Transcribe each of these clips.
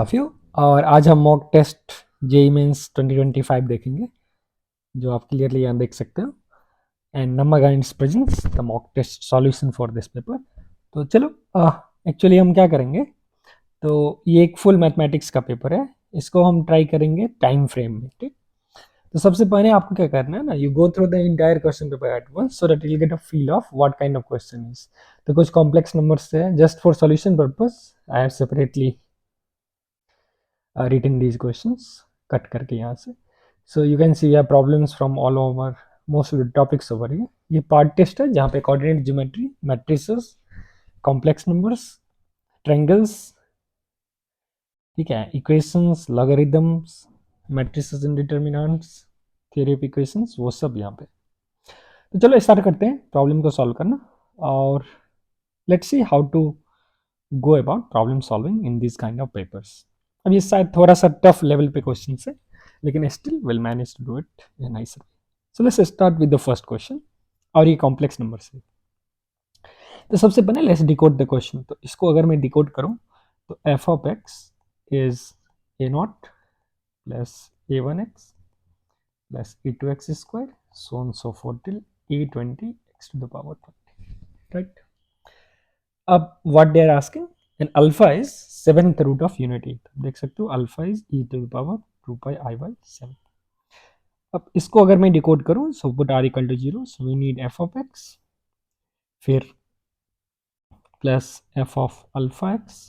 Of you. और आज हम मॉक टेस्ट जेई मेंस 2025 देखेंगे, जो आप क्लियरली यहाँ देख सकते हो। And Namma guides presents the mock test solution for this paper. तो चलो, एक्चुअली हम क्या करेंगे, तो ये एक फुल मैथमेटिक्स का पेपर है, इसको हम ट्राई करेंगे टाइम फ्रेम में। ठीक, तो सबसे पहले आपको क्या करना है ना, you go through the entire question paper at once so that you get a feel of what kind of question is. तो कुछ कॉम्प्लेक्स नंबर्स है, just for solution purpose I have separately written these questions, cut करके यहाँ से। So you can see we have problems from all over most of the topics over here. ये part test है जहाँ पे coordinate geometry, matrices, complex numbers, triangles, ठीक है, equations, logarithms, matrices and determinants, theory of equations, वो सब यहाँ पे। तो चलो स्टार्ट करते हैं प्रॉब्लम को सॉल्व करना, और let's see how to go about problem solving in this kind of papers. अब ये शायद थोड़ा सा टफ लेवल पे क्वेश्चन है, लेकिन still will manage to do it in nice way. So let's start with the first question, और ये कॉम्प्लेक्स नंबर से। तो सबसे पहले लेट्स डिकोड द क्वेश्चन। तो इसको अगर मैं डिकोड करूं, तो f of x is a naught plus a one x plus a two x square so on so forth till a 20 x to the power 20, right. अब what they are asking, and alpha is seventh root of unity. देख सकते हो alpha is e to the power 2 pi i by 7। अब इसको अगर मैं decode करूं, so put r equal to 0, so we need f of x, फिर plus f of alpha x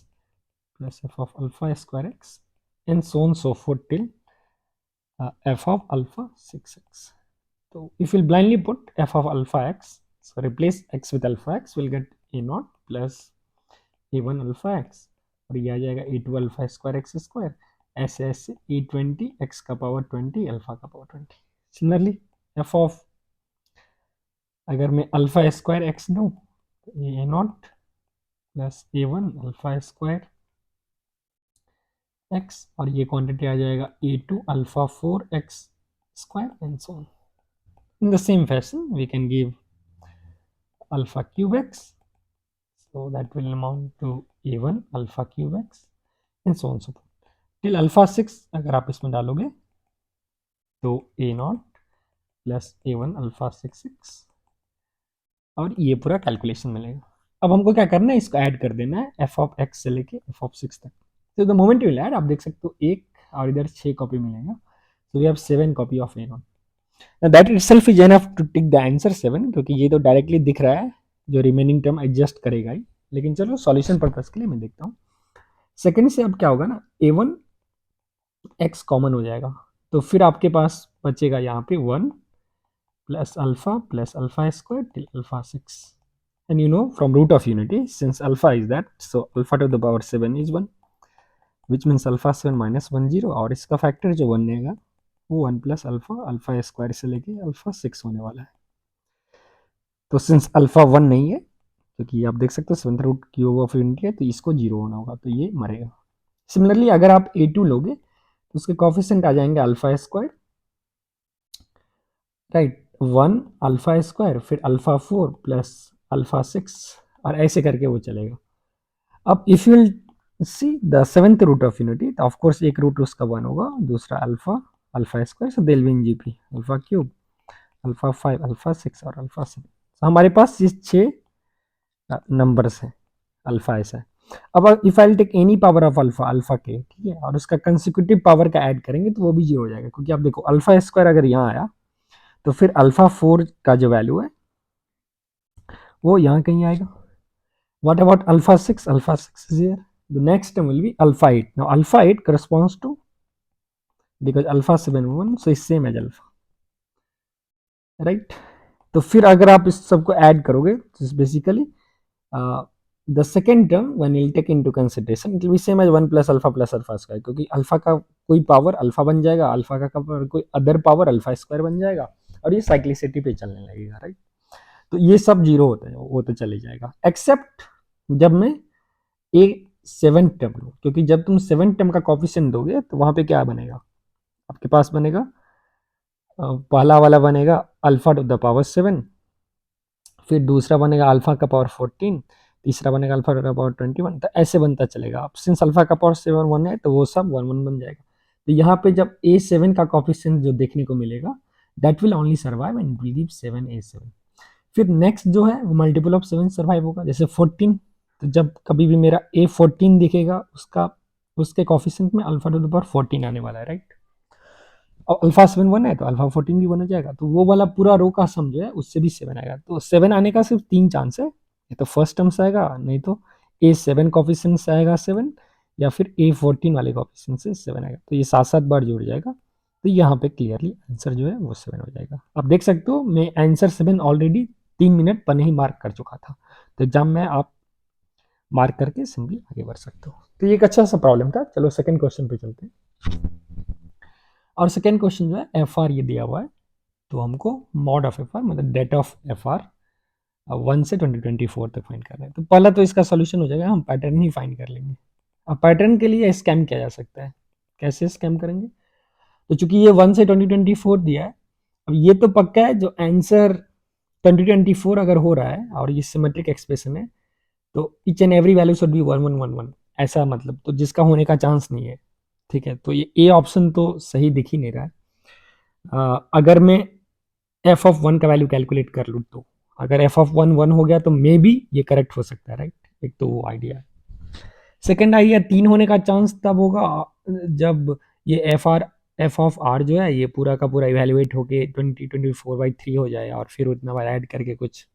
plus f of alpha square x and so on so forth till f of alpha 6x. So if we'll blindly put f of alpha x, so replace x with alpha x, we'll get a naught plus a1 alpha x, और ये आ जाएगा a2 alpha square x square, ऐसे ऐसे a20 x का power 20 alpha का power 20। Similarly f of, अगर मैं alpha square x दूँ, तो a not plus a1 alpha square x, और ये क्वांटिटी आ जाएगा a2 alpha 4x square and so on. In the same fashion, we can give alpha cube x, so that will amount to a1 alpha cube x and so on so forth till alpha 6। अगर आप इसमें डालोगे तो a not plus a1 alpha 6x, और ये पूरा calculation मिलेगा। अब हमको क्या करना है, इसको ऐड कर देना है f ऑफ x से लेके f ऑफ 6 तक। तो द मोमेंट विल ऐड, आप देख सकते हो एक और इधर 6 कॉपी मिलेगा, so we have 7 copy of a not. That itself is enough to tick the answer 7, क्योंकि ये तो डायरेक्टली दिख रहा है, जो रिमेनिंग टर्म एडजस्ट करेगा ही। लेकिन चलो सॉल्यूशन पर्पस के लिए मैं देखता हूँ। सेकंड से अब क्या होगा ना, a1 x कॉमन हो जाएगा, तो फिर आपके पास बचेगा यहाँ पे 1 plus alpha square till alpha 6। And you know from root of unity, since alpha is that, so alpha to the power 7 is 1, which means alpha 7 minus 1 0, और इसका फैक्टर जो 1 रहेगा वो 1 प्लस अल्फा स्क्वायर से लेके अल्फा 6 होने वाला है। तो सिंस अल्फा 1 नहीं है, क्योंकि आप देख सकते हो seventh root cube of unity है, तो इसको 0 होना होगा, तो ये मरेगा। सिमिलरली अगर आप a2 लोगे, तो उसके कॉफिशिएंट आ जाएंगे alpha square, right, 1 alpha square, फिर अल्फा 4 प्लस अल्फा 6, और ऐसे करके वो चलेगा। अब if you see the seventh root of unity, तो ऑफकोर्स एक रूट उसका 1 होगा, दूसरा alpha square, so they'll be in GP alpha cube, alpha 5, alpha 6 और अल्फा 7। तो हमारे पास ये 6 नंबर्स है, अल्फा ऐसा है। अब if I take any power of alpha k, ठीक है, और उसका कंसिक्यूटिव पावर का ऐड करेंगे, तो वो भी 0 हो जाएगा, क्योंकि आप देखो अल्फा स्क्वायर अगर यहाँ आया, तो फिर अल्फा 4 का जो वैल्यू है वो यहाँ कहीं आएगा। What about alpha 6? Alpha 6 is here, the next term will be alpha 8। Now alpha 8 corresponds to, because alpha 7 1, so is same as alpha, right. तो फिर अगर आप इस सबको ऐड करोगे, basically the second term when you'll take into consideration, it will be same as 1 plus alpha square, क्योंकि alpha का कोई पावर अल्फा बन जाएगा, अल्फा का पावर कोई अदर पावर अल्फा स्क्वायर बन जाएगा, और ये साइक्लिसिटी पे चलने लगेगा, राइट। तो ये सब 0 होता है, वो तो चले जाएगा, एक्सेप्ट जब मैं ए 7 टर्म लूँ, क्योंकि जब तुम 7 टर्म का कॉफिशिएंट दोगे, तो वहां पे क्या बनेगा, आपके पास बनेगा पहला वाला बनेगा अल्फा टू द पावर 7, फिर दूसरा बनेगा अल्फा का पावर 14, तीसरा बनेगा अल्फा टू द पावर 21, तो ऐसे बनता चलेगा। अब सिंस अल्फा का पावर 7 1 है तो वो सब 1 1 बन जाएगा। तो यहाँ पे जब A7 का कोफिशिएंट जो देखने को मिलेगा, that will only survive and will give 7 A7। फिर नेक्स्ट जो है वो मल्टीपल ऑफ 7 सर्वाइव होगा, जैसे 14। तो जब कभी भी मेरा A14 दिखेगा, उसका उसके कोफिशिएंट में अल्फा टू द पावर 14 आने वाला है, राइट। और अल्फा 7 1 है तो अल्फा 14 भी 1 हो जाएगा, तो वो वाला पूरा रो का सम जो है उससे भी 7 आएगा। तो 7 आने का सिर्फ 3 चांस है, या तो फर्स्ट टर्म से आएगा, नहीं तो A7 कोफिशिएंट से आएगा 7, या फिर A14 वाले कोफिशिएंट से 7 आएगा। तो ये 7 7 बार जुड़ जाएगा, तो यहाँ पे क्लियरली आंसर जो है वो 7 हो जाएगा। आप देख सकते हो मैं आंसर 7 ऑलरेडी 3 मिनट पहले ही मार्क कर चुका था, तो एग्जाम में आप मार्क करके सिंपली आगे बढ़ सकते हो। तो ये एक अच्छा सा प्रॉब्लम था। चलो सेकंड क्वेश्चन पे चलते हैं। और सेकंड क्वेश्चन जो है एफ आर ये दिया हुआ है, तो हमको मॉड ऑफ एफ आर मतलब डेट ऑफ एफ आर 1 से 2024 तक फाइंड करना है। तो पहला तो इसका सोल्यूशन हो जाएगा, हम पैटर्न ही फाइंड कर लेंगे। अब पैटर्न के लिए स्कैम किया जा सकता है। कैसे स्कैम करेंगे? तो चूंकि ये 1 से 2024 दिया है, अब ये तो पक्का है जो आंसर 2024 अगर हो रहा है और ये सिमेट्रिक एक्सप्रेशन है, तो each and every value should be 1 1 1 1, ऐसा मतलब, तो जिसका होने का चांस नहीं है। ठीक है, तो ये ए ऑप्शन तो सही दिख ही नहीं रहा है। अगर मैं एफ ऑफ 1 का वैल्यू कैलकुलेट कर लूँ, तो अगर एफ ऑफ 1 1 हो गया तो मे बी ये करेक्ट हो सकता है, राइट। एक तो वो आइडिया है। सेकेंड आइडिया 3 होने का चांस तब होगा जब ये एफ ऑफ आर जो है ये पूरा का पूरा इवेल्युएट होके 2024/3 हो जाए, और फिर उतना बार ऐड करके कुछ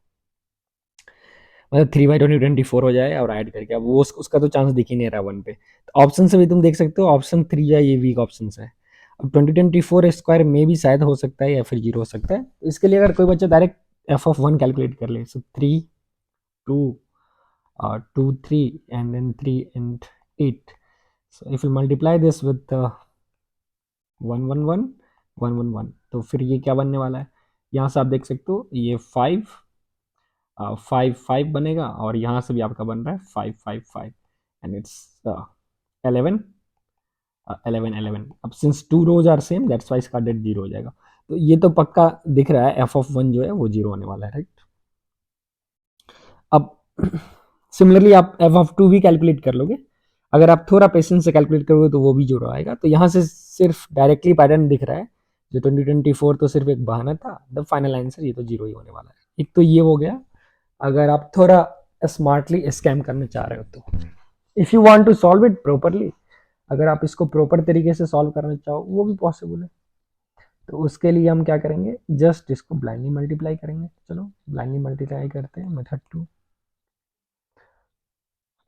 मतलब 3/2024 हो जाए और ऐड करके, अब वो उसका तो चांस दिख ही नहीं रहा 1 पे। तो ऑप्शन से भी तुम देख सकते हो, ऑप्शन 3 या ये वीक ऑप्शन है। अब 2024 स्क्वायर में भी शायद हो सकता है या फिर 0 हो सकता है। तो इसके लिए अगर कोई बच्चा डायरेक्ट एफ ऑफ 1 कैलकुलेट कर ले, so 3 2 2 3 and then 3 and 8, so if you multiply this with 1 1 1 1 1 1, तो फिर ये क्या बनने वाला है? यहाँ से आप देख सकते हो ये 5 5 5 बनेगा, और यहाँ से भी आपका बन रहा है 5 5 5 एंड इट्स 11 11 11। अब since 2 rows are same, that's why इसका डेट 0 हो जाएगा। तो ये तो पक्का दिख रहा है एफ ऑफ 1 जो है वो 0 होने वाला है, राइट। अब सिमिलरली आप एफ ऑफ 2 भी कैलकुलेट कर लोगे। अगर आप थोड़ा पेशेंस से कैलकुलेट करोगे तो वो भी 0 आएगा। तो यहाँ से सिर्फ डायरेक्टली पैटर्न दिख रहा है, जो 2024 तो सिर्फ एक बहाना था, द फाइनल आंसर ये तो 0 ही होने वाला है। एक तो ये हो गया, अगर आप थोड़ा स्मार्टली स्कैम करना चाह रहे हो तो। If you want to solve it properly, अगर आप इसको प्रॉपर तरीके से सॉल्व करना चाहो, वो भी पॉसिबल है। तो उसके लिए हम क्या करेंगे, जस्ट इसको ब्लाइंडली मल्टीप्लाई करेंगे। चलो ब्लाइंडली मल्टीप्लाई करते हैं, मेथड 2।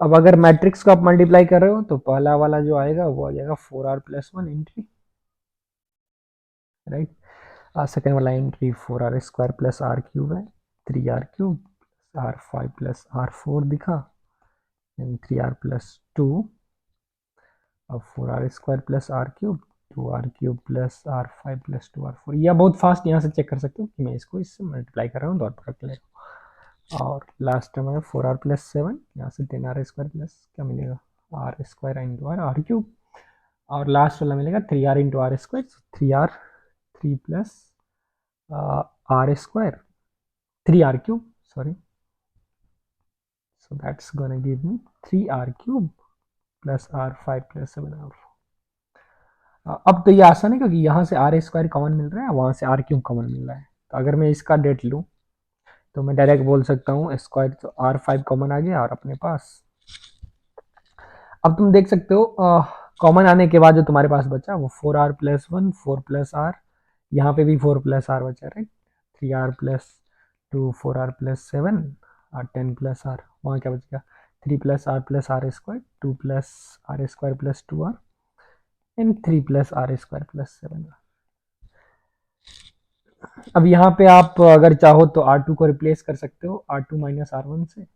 अब अगर मैट्रिक्स को आप मल्टीप्लाई कर रहे हो तो पहला वाला जो आएगा वो आ जाएगा 4r+1 एंट्री, राइट। सेकेंड वाला एंट्री 4r² + r³ है, 3r³ r5 + r4 दिखा, एंड 3r+2, अब 4r² + r³ 2r³ + r5 + 2r4। या बहुत फास्ट यहाँ से चेक कर सकते हो कि मैं इसको इससे मल्टीप्लाई कर रहा हूँ, डॉट प्रोडक्ट ले रहा हूँ। और लास्ट टर्म है 4r+7, यहाँ से 10r² प्लस क्या मिलेगा r² × r³ और लास्ट वाला मिलेगा 3r × r², 3r 3 plus r², 3r³ sorry, so that's gonna give me 3r³ + r5 + 7r। अब तो ये आसान है क्योंकि यहाँ से r² कॉमन मिल रहा है, वहाँ से r³ कॉमन मिल रहा है। तो अगर मैं इसका डेट लूँ तो मैं डायरेक्ट बोल सकता हूँ स्क्वायर, तो r5 कॉमन आ गया और अपने पास। अब तुम देख सकते हो कॉमन आने के बाद जो तुम्हारे पास बचा वो 4r+1 4 + r, यहाँ पे भी 4 + r बचा, राइट। 3r+2 4r+7 और 10 + r, वहाँ क्या बचेगा 3 + r + r², 2 + r² + 2r and 3 + r² + 7r। अब यहाँ पे आप अगर चाहो तो R2 को रिप्लेस कर सकते हो R2 - R1 से,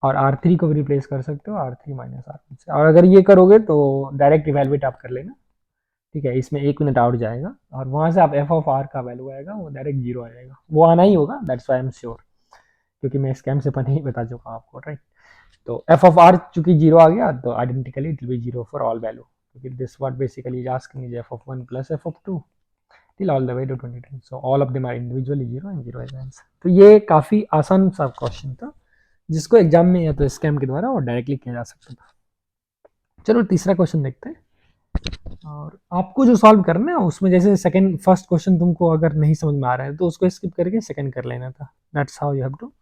और R3 को भी रिप्लेस कर सकते हो R3 - R1 से। और अगर ये करोगे तो डायरेक्ट इवेलुएट आप कर लेना, ठीक है। इसमें 1 मिनट आउट जाएगा और वहाँ से आप एफ ऑफ आर का वैल्यू आएगा वो डायरेक्ट 0 आ जाएगा, वो आना ही होगा, that's why I am sure, क्योंकि मैं स्कैम से पहले ही बता चुका हूँ आपको, राइट। तो एफ ऑफ आर चूंकि 0 आ गया तो identically it will be 0 for all value, क्योंकि this what basically is asking is f of 1 + f of 2 till all the way to 2010, so all of them are individually 0 and 0 is answer। तो ये काफ़ी आसान सा question था, जिसको exam में या तो स्कैम के द्वारा और डायरेक्टली किया जा सकता था। चलो तीसरा क्वेश्चन देखते हैं। और आपको जो सॉल्व करना है उसमें जैसे सेकंड फर्स्ट क्वेश्चन तुमको अगर नहीं समझ में आ रहा है तो उसको स्किप करके सेकंड कर लेना था। That's how you have to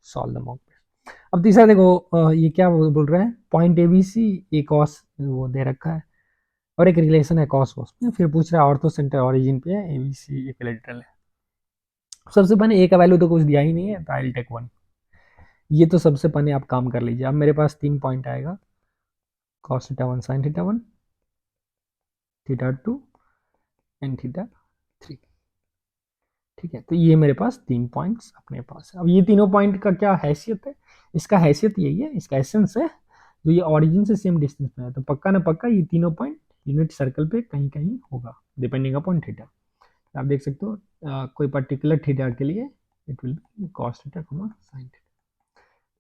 solve the mock test. अब तीसरा देखो, ये क्या बोल रहा है, point A B C A cos वो दे रखा है और एक रिलेशन है कॉस वॉस में, फिर पूछ रहा है ऑर्थो सेंटर ओरिजिन पे है, ए बी सी इक्विलेटरल है। सबसे पहले ए का वैल्यू तो कुछ दिया ही नहीं है तो आई विल टेक 1। ये तो सबसे पहले आप काम कर लीजिए। अब मेरे पास 3 पॉइंट आएगा, cos theta 1 sin theta 1 theta 2 and theta 3। ठीक है, तो ये मेरे पास 3 पॉइंट्स अपने पास है। अब ये तीनों पॉइंट का क्या हैसियत है, इसका हैसियत यही है, इसका एसेंस है जो ये ओरिजिन से सेम डिस्टेंस पे है तो पक्का ना पक्का ये तीनों पॉइंट यूनिट सर्कल पे कहीं कहीं होगा डिपेंडिंग अपॉन थीटा। आप देख सकते हो कोई पर्टिकुलर थीटा के लिए it will B cos theta sin theta.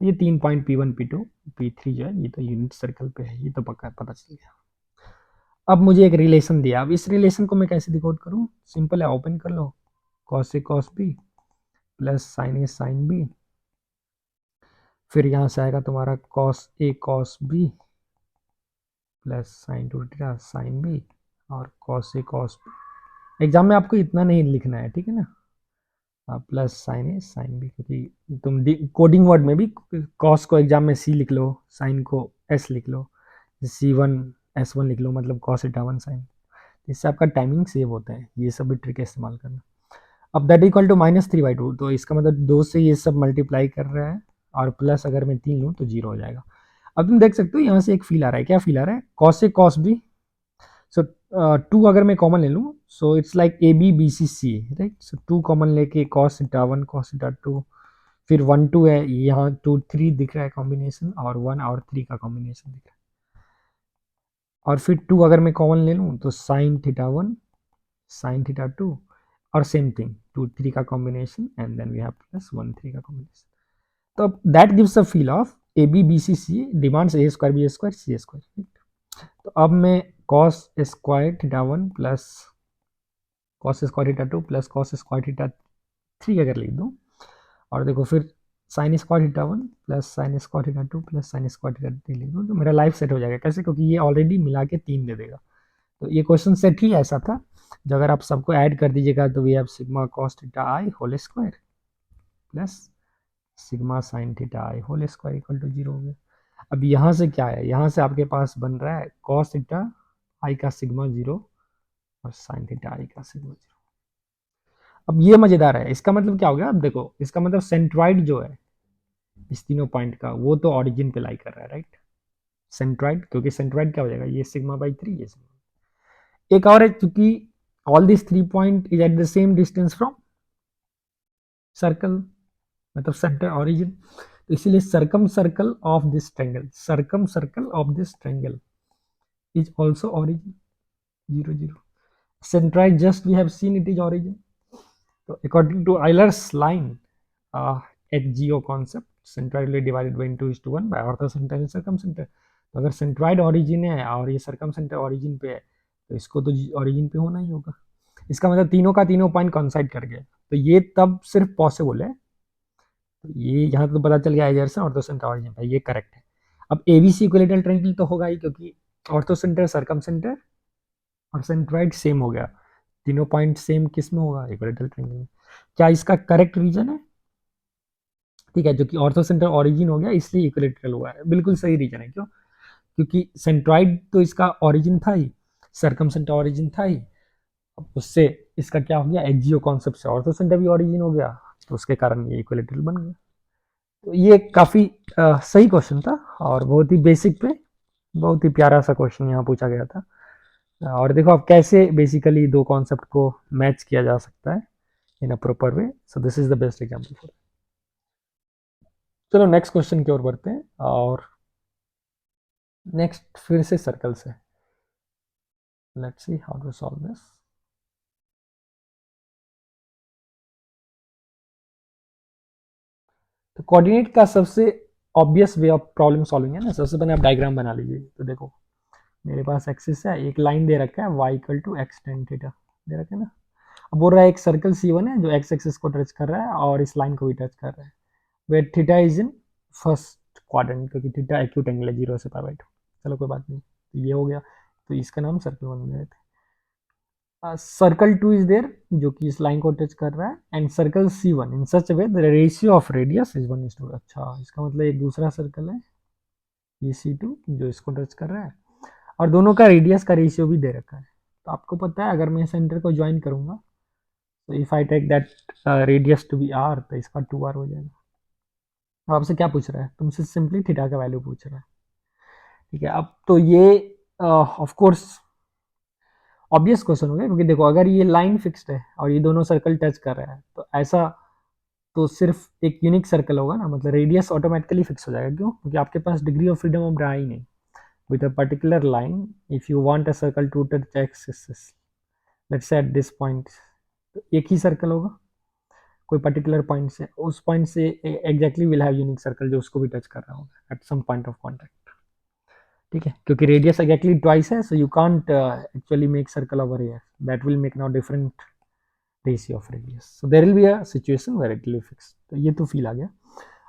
ये 3 पॉइंट P1 P2 P3 जो है ये तो यूनिट सर्कल पे है, ये तो पक्का पता चल गया। अब मुझे एक रिलेशन दिया, अब इस रिलेशन को मैं कैसे डिकोड करूं, सिंपल है, ओपन कर लो, cos A cos B plus sin A sin B, फिर यहाँ से आएगा तुम्हारा cos A cos B plus sin 2 theta sin B और cos A cos B। Exam में आपको इतना नहीं लिखना है, ठीक है ना, प्लस साइन ए साइन बी, क्योंकि तुम कोडिंग वर्ड में भी कॉस को एग्जाम में सी लिख लो, साइन को एस लिख लो, C1 S1 लिख लो, मतलब कॉस थीटा 1 साइन। इससे आपका टाइमिंग सेव होता है, ये सब भी ट्रिक इस्तेमाल करना। अब दैट इक्वल टू -3/2, तो इसका मतलब 2 से ये सब मल्टीप्लाई कर रहा है और प्लस अगर मैं 3 लूँ तो 0 हो जाएगा। अब तुम देख सकते हो यहाँ से एक फील आ रहा है, क्या फील आ रहा है, cos A cos B. So 2 अगर मैं कॉमन ले लूँ so it's like A B B C C, right. So 2 common लेके cos थीटा 1 cos थीटा 2, फिर 1 2 है, यहाँ 2 3 दिख रहा है कॉम्बिनेशन, और 1 और 3 का कॉम्बिनेशन दिख रहा है, और फिर 2 अगर मैं कॉमन ले लूँ तो sin थीटा 1 sin थीटा 2 और सेम थिंग 2 3 का combination and then we have plus 1 3 का कॉम्बिनेशन। तो that gives a feel of A B B C C demands A square B square C square. तो अब मैं cos square theta 1 plus cos square theta 2 plus cos square theta 3 अगर लिख दूँ, और देखो फिर sine square theta 1 plus sine square theta 2 plus sine square theta 3 लिख दूँ तो मेरा लाइफ सेट हो जाएगा। कैसे, क्योंकि ये ऑलरेडी मिला के 3 दे देगा। तो ये क्वेश्चन सेट ही ऐसा था, जो अगर आप सबको ऐड कर दीजिएगा तो we have sigma cos theta i whole square plus sigma sine theta i whole square equal to 0 हो गया। अब यहाँ से क्या है, यहाँ से आपके पास बन रहा है cos थीटा आई का सिग्मा 0 और साइन थीटा आई का सिग्मा 0। अब ये मजेदार है, इसका मतलब क्या हो गया, अब देखो इसका मतलब सेंट्रॉइड जो है इस तीनों पॉइंट का वो तो ऑरिजिन पे लाई कर रहा है, राइट। सेंट्रॉइड, क्योंकि सेंट्रॉइड क्या हो जाएगा, ये सिग्मा बाई 3, ये सिग्मा। एक और है, क्योंकि all this 3 point is at the same distance from circle, मतलब सेंटर ऑरिजिन, तो इसीलिए circumcircle of this triangle, circumcircle of this triangle is also origin 0 0। Centroid just we have seen it is origin. तो according to Euler's line at geo concept, centroid will be divided by into is to 1 by ortho center and circum center। तो अगर centroid origin है और ये circum centre origin पे है तो इसको तो ऑरिजिन पे होना ही होगा। इसका मतलब तीनों का तीनों पॉइंट कॉन्साइड कर गए, तो ये तब सिर्फ पॉसिबल है। तो ये यहाँ तो पता चल गया इधर से ऑर्थो सेंटर ऑरिजिन पे, ये करेक्ट है। अब एबीसी इक्विलेटरल ट्रायंगल तो होगा ही, क्योंकि ऑर्थो सेंटर सर्कम सेंटर और सेंट्रॉइड सेम हो गया, तीनों पॉइंट सेम किस में होगा, इक्विलेटरल ट्रायंगल में। क्या इसका करेक्ट रीजन है, ठीक है, जो कि ऑर्थो सेंटर ऑरिजिन हो गया इसलिए इक्विलेटरल हुआ है, बिल्कुल सही रीजन है। क्यों, क्योंकि सेंट्रॉइड तो इसका ऑरिजिन था ही, सर्कम सेंटर ऑरिजिन था ही, उससे इसका क्या हो गया, एक्जियो कॉन्सेप्ट से ऑर्थो सेंटर भी ऑरिजिन हो गया, तो उसके कारण ये इक्विलेटरल बन गया। तो ये काफी सही क्वेश्चन था और बहुत ही बेसिक पे बहुत ही प्यारा सा क्वेश्चन यहाँ पूछा गया था। और देखो अब कैसे बेसिकली दो कॉन्सेप्ट को मैच किया जा सकता है in a proper way. So this is the best example for. चलो नेक्स्ट क्वेश्चन की ओर बढ़ते हैं, और नेक्स्ट फिर से सर्कल से। Let's see how to solve this. तो कोऑर्डिनेट का सबसे obvious way of problem solving है ना, सबसे पहले आप डायग्राम बना लीजिए। तो देखो मेरे पास एक्सिस है, एक लाइन दे रखा है y equal to x tan theta दे रखा है ना। अब बोल रहा है एक सर्कल C1 है जो x एक्सिस को टच कर रहा है और इस लाइन को भी टच कर रहा है, where theta is in first quadrant, क्योंकि थीटा एक्यूट एंगल है 0 से पाई बाई 2। चलो कोई बात नहीं, तो ये हो गया, तो इसका नाम सर्कल 1 दे देते हैं। सर्कल 2 इज देयर, जो कि इस लाइन को टच कर रहा है, and circle C1 in such way the ratio of radius is 1:2। अच्छा, इसका मतलब एक दूसरा सर्कल है ये C2 जो इसको टच कर रहा है, और दोनों का रेडियस का रेशियो भी दे रखा है। तो आपको पता है अगर मैं सेंटर को ज्वाइन करूंगा, तो if I take that radius to be r, तो इसका 2r हो जाएगा। अब आपसे क्या पूछ रहा है, तुमसे सिंपली थीटा का वैल्यू पूछ रहा है। ठीक है, अब तो ये ऑफ कोर्स ऑब्वियस क्वेश्चन हो गया, क्योंकि देखो अगर ये लाइन फिक्स्ड है और ये दोनों सर्कल टच कर रहे हैं, तो ऐसा तो सिर्फ एक यूनिक सर्कल होगा ना, मतलब रेडियस ऑटोमेटिकली फिक्स हो जाएगा। क्यों? क्योंकि आपके पास डिग्री ऑफ फ्रीडम अब रहा ही नहीं। With a particular line, if you want a circle to touch axis, let's say at this point, तो एक ही सर्कल होगा कोई पर्टिकुलर पॉइंट से, उस पॉइंट से exactly will have unique circle जो उसको भी टच कर रहा होगा at some point of contact. ठीक है, क्योंकि रेडियस एग्जैक्टली ट्वाइस है, so you can't actually make circle over here, that will make now different ratio of radius, so there will be a situation where it will fix. तो ये तो feel आ गया।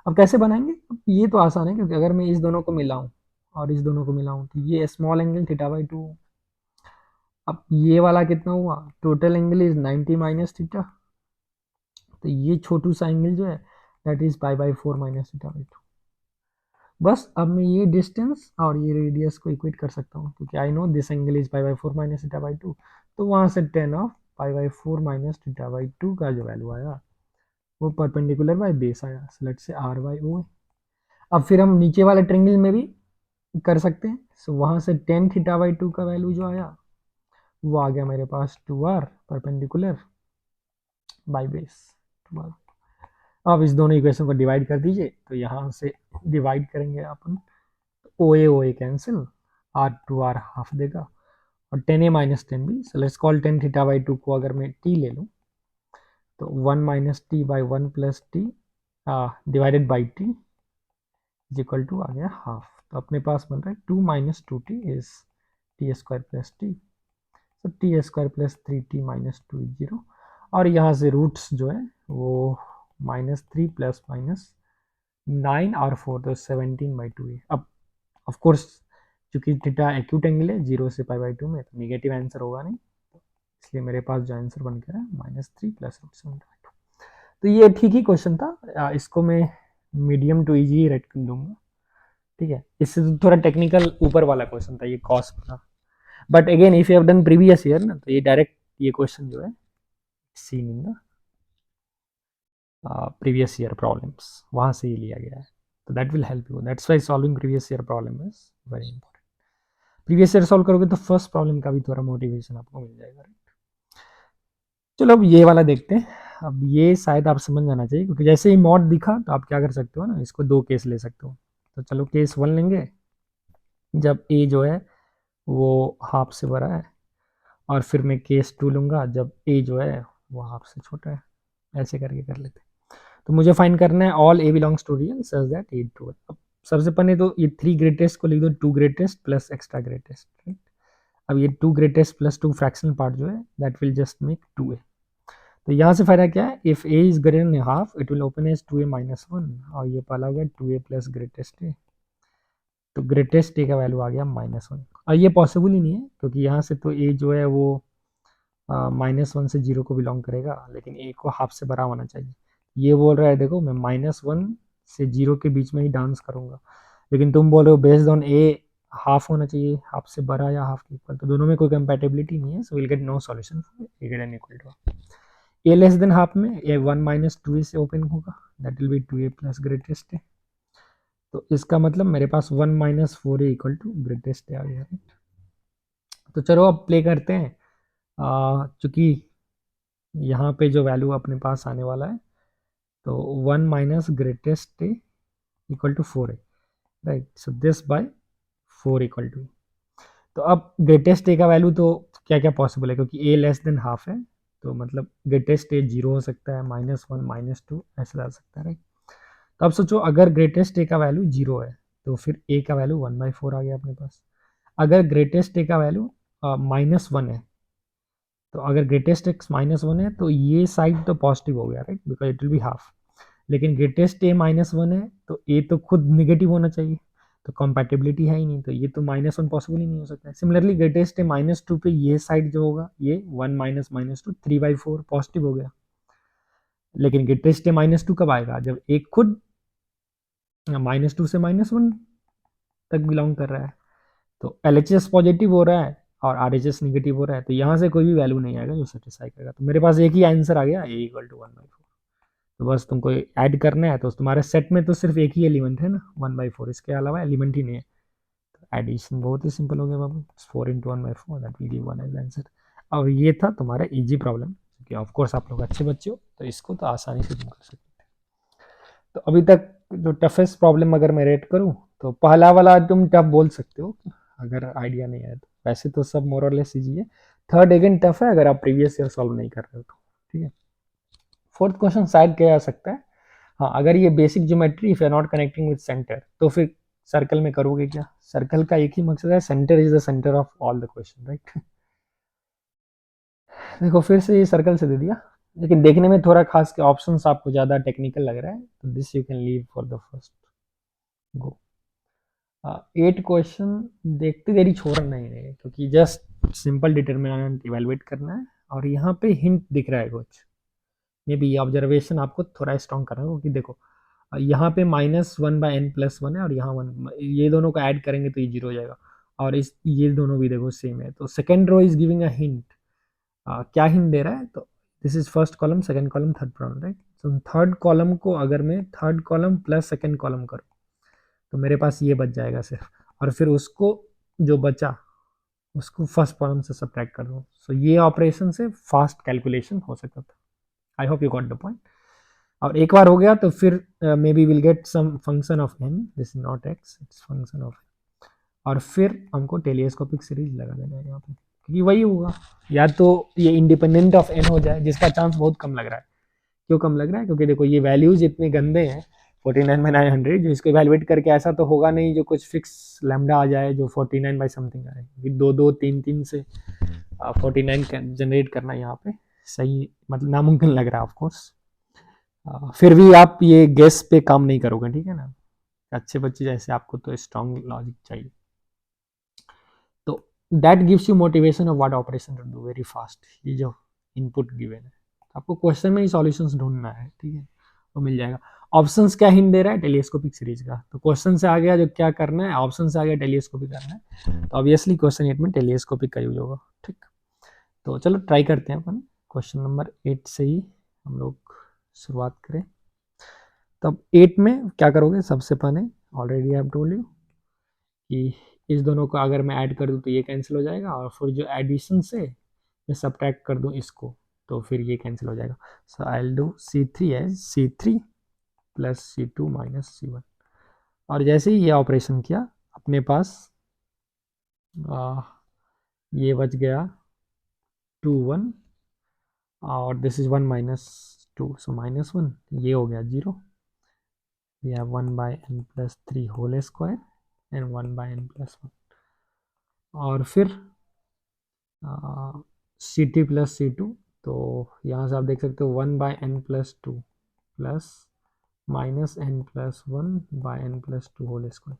अब कैसे बनाएंगे? अब ये तो आसान है, क्योंकि अगर मैं इस दोनों को मिलाऊं और इस दोनों को मिलाऊं, तो ये स्मॉल एंगल थीटा बाई 2। अब ये वाला कितना हुआ, total angle is 90 minus theta, तो ये छोटू सा एंगल जो है that is pi by 4 minus theta by 2। बस अब मैं ये डिस्टेंस और ये रेडियस को इक्वेट कर सकता हूँ, क्योंकि I know this angle is pi by 4 minus theta by 2। तो वहां से 10 of pi by 4 minus theta by 2 का जो वैल्यू आया वो परपेंडिकुलर बाय बेस आया, so let's say r by O. अब फिर हम नीचे वाले ट्रेंगल में भी कर सकते हैं, सो वहां से 10 थीटा बाई 2 का वैल्यू जो आया वो आ गया मेरे पास 2r perpendicular by base 2r। अब इस दोनों इक्वेशन को डिवाइड कर दीजिए, तो यहाँ से डिवाइड करेंगे अपन, O A cancel, r to r half देगा, और 10a minus 10b, so let's call 10 theta by 2 को अगर मैं t ले लूँ, तो 1 minus t by 1 plus t divided by t is equal to आ गया हाफ। तो अपने पास बन रहा है 2 minus 2t is t square plus t, तो t square plus 3t minus 2 is 0। और यहाँ से रूट्स जो है वो -3 प्लस माइनस 9 और 4, तो 17/2 है। अब ऑफ कोर्स चूंकि थीटा एक्यूट एंगल है 0 से पाई बाई 2 में, तो नेगेटिव आंसर होगा नहीं, इसलिए मेरे पास जो आंसर बन गया है -3 प्लस √7/2। तो ये ठीक ही क्वेश्चन था, इसको मैं मीडियम टू इजी ही रेट कर दूंगा। ठीक है, इससे तो थोड़ा टेक्निकल ऊपर वाला क्वेश्चन था ये कॉस का, but again if you have done previous year ना, तो ये डायरेक्ट ये क्वेश्चन जो है seen in the previous year problems वहां से ही लिया गया है, तो that will help you, that's why solving previous year problem is very important. Previous year solve करोगे तो फर्स्ट प्रॉब्लम का भी थोड़ा मोटिवेशन आपको मिल जाएगा। चलो अब ये वाला देखते हैं। अब ये शायद आप समझ जाना चाहिए, क्योंकि जैसे ही मॉड दिखा तो आप क्या कर सकते हो ना, इसको दो केस ले सकते हो। तो चलो केस 1 लेंगे, जब ए जो है वो हाफ से बड़ा है, और फिर मैं केस 2 लूँगा जब ए जो है वो हाफ से छोटा है। ऐसे करके कर लेते हैं। तो मुझे फाइंड करना है all A belongs to real such that A true. अब सबसे पहले तो ये 3 ग्रेटेस्ट को लिख दो, 2 greatest plus extra greatest, right. अब ये 2 ग्रेटेस्ट प्लस 2 फ्रैक्शनल पार्ट जो है that will just make 2a। तो यहाँ से फायदा क्या है, if a is greater than half it will open as 2a minus 1, और ये पहला हो गया 2a प्लस ग्रेटेस्ट ए, तो ग्रेटेस्ट ए का वैल्यू आ गया -1। और ये पॉसिबल ही नहीं है, क्योंकि यहाँ से तो ए जो है वो -1 से 0 को बिलोंग करेगा, लेकिन ए को हाफ से बड़ा होना चाहिए। ये बोल रहा है देखो मैं -1 से 0 के बीच में ही डांस करूंगा, लेकिन तुम बोल रहे हो बेस्ड ऑन ए हाफ होना चाहिए, हाफ से बड़ा या हाफ के इक्वल, तो दोनों में कोई कंपैटिबिलिटी नहीं है, so will get no solution for a greater than equal to. A less than half में ए 1 माइनस 2a से ओपन होगा, that will be 2a plus greatest a. तो इसका मतलब मेरे पास 1 minus 4a equal to greatest a आ गया। तो चलो अब प्ले करते हैं, चूंकि यहाँ पे जो वैल्यू अपने पास आने वाला है, तो 1 minus greatest a equal to 4a, right. So this by 4 equal to. तो अब ग्रेटेस्ट ए का वैल्यू तो क्या क्या पॉसिबल है, क्योंकि ए लेस देन हाफ है, तो मतलब ग्रेटेस्ट ए 0 हो सकता है, -1 -2 ऐसा जा सकता है, राइट। तो अब सोचो अगर ग्रेटेस्ट ए का वैल्यू 0 है, तो फिर ए का वैल्यू 1/4 आ गया अपने पास। अगर ग्रेटेस्ट ए का वैल्यू -1 है, तो अगर ग्रेटेस्ट एक्स -1 है, तो ये साइड तो पॉजिटिव हो गया, right, because it will be half. लेकिन ग्रेटेस्ट ए -1 है तो ए तो खुद नेगेटिव होना चाहिए, तो कंपैटिबिलिटी है ही नहीं, तो ये तो -1 पॉसिबल ही नहीं हो सकता है। सिमिलरली ग्रेटेस्ट ए -2 पे ये साइड जो होगा ये 1 माइनस माइनस टू 3/4 पॉजिटिव हो गया, लेकिन ग्रेटेस्ट ए -2 कब आएगा, जब ए खुद -2 से -1 तक बिलोंग कर रहा है, तो LHS पॉजिटिव हो रहा है और RHS नेगेटिव हो रहा है, तो यहाँ से कोई भी वैल्यू नहीं आएगा जो सेटिस्फाई करेगा। तो मेरे पास एक ही आंसर आ गया, ए इक्वल टू 1/4। तो बस तुमको ऐड करना है, तो तुम्हारे सेट में तो सिर्फ एक ही एलिमेंट है ना 1/4, इसके अलावा एलिमेंट ही नहीं है, तो एडिशन बहुत ही सिंपल हो गया बाबू, 4 into 1/4 that will give 1 as answer. और ये था तुम्हारा इजी प्रॉब्लम, क्योंकि ऑफकोर्स आप लोग अच्छे बच्चे हो तो इसको तो आसानी से तुम कर सकते थे। तो अभी तक जो टफेस्ट प्रॉब्लम अगर मैं रेट करूँ तो पहला वाला तुम टफ बोल सकते हो अगर आइडिया नहीं है तो, वैसे तो सब मोर और लेस इजी है। थर्ड अगेन टफ है अगर आप प्रीवियस ईयर सॉल्व नहीं कर रहे हो तो, ठीक है। फोर्थ क्वेश्चन शायद किया जा सकता है, हाँ अगर ये basic geometry if you are not connecting with centre तो फिर सर्कल में करोगे क्या, सर्कल का एक ही मकसद है, centre is the centre of all the question, right. देखो फिर से ये सर्कल से दे दिया, लेकिन देखने में थोड़ा खास के ऑप्शंस आपको ज़्यादा टेक्निकल लग रहा है, तो this you can leave for the first go. 8 question देखते देरी छोड़ना नहीं है, क्योंकि जस्ट सिंपल डिटर्मिनेंट इवेलुएट करना है, और यहाँ पे हिंट दिख रहा है कुछ, मे बी ऑब्जर्वेशन आपको थोड़ा स्ट्रॉन्ग करना है, क्योंकि देखो यहाँ पे -1/n+1 है और यहाँ 1, ये दोनों को ऐड करेंगे तो ये 0 हो जाएगा, और इस ये दोनों भी देखो सेम है, तो second row is giving a hint. क्या हिंट दे रहा है, तो this is first column, second column, third column, right. तो थर्ड कॉलम को अगर मैं third column plus second column करूँ तो मेरे पास ये बच जाएगा सिर्फ, और फिर उसको जो बचा उसको फर्स्ट कॉलम से सब्ट्रैक्ट कर दूँ, सो ये ऑपरेशन से फास्ट कैलकुलेशन हो सकता था। I hope you got the point. और एक बार हो गया तो फिर maybe will get some function of n, this is not x, it's function of, और फिर हमको टेलीस्कोपिक सीरीज लगा देना है यहाँ पे, क्योंकि वही होगा, या तो ये इंडिपेंडेंट ऑफ n हो जाए, जिसका चांस बहुत कम लग रहा है। क्यों कम लग रहा है, क्योंकि देखो ये वैल्यूज इतने गंदे हैं 49/900, जो इसको इवेलुएट करके ऐसा तो होगा नहीं जो कुछ फिक्स लैम्डा आ जाए जो 49 बाई समथिंग आए, क्योंकि 2 2 3 3 से 49 जनरेट करना यहाँ पे सही मतलब नामुमकिन लग रहा है ऑफकोर्स। फिर भी आप ये गेस पे काम नहीं करोगे, ठीक है ना, अच्छे बच्चे जैसे आपको तो स्ट्रॉन्ग लॉजिक चाहिए। तो that gives you motivation of what operation to do very fast, ये जो इनपुट गिवन है आपको क्वेश्चन में ही सॉल्यूशंस ढूंढना है, ठीक है, वो मिल जाएगा। ऑप्शंस क्या हिंट दे रहा है, टेलीस्कोपिक सीरीज का, तो क्वेश्चन से आ गया जो क्या करना है, ऑप्शन से आ गया टेलीस्कोपिक करना है, तो ऑब्वियसली क्वेश्चन 8 में टेलीस्कोपिक का यूज होगा, ठीक। तो चलो ट्राई करते हैं अपन क्वेश्चन नंबर 8 से ही हम लोग शुरुआत करें। तब 8 में क्या करोगे, सबसे पहले already I have told you कि इस दोनों को अगर मैं ऐड कर दूं तो ये कैंसिल हो जाएगा, और फिर जो एडिशन से मैं सब्ट्रैक्ट कर दूं इसको तो फिर ये कैंसिल हो जाएगा। So I will do C3 as C3 plus C2 minus C1, और जैसे ही ये ऑपरेशन किया अपने पास ये बच गया 2 1, और दिस इज 1 माइनस 2, सो -1, ये हो गया 0, we have 1/n+3 whole square and 1/n+1, और फिर C3 प्लस C2, तो यहाँ से आप देख सकते हो 1/n+2 plus -n+1/n+2 whole square,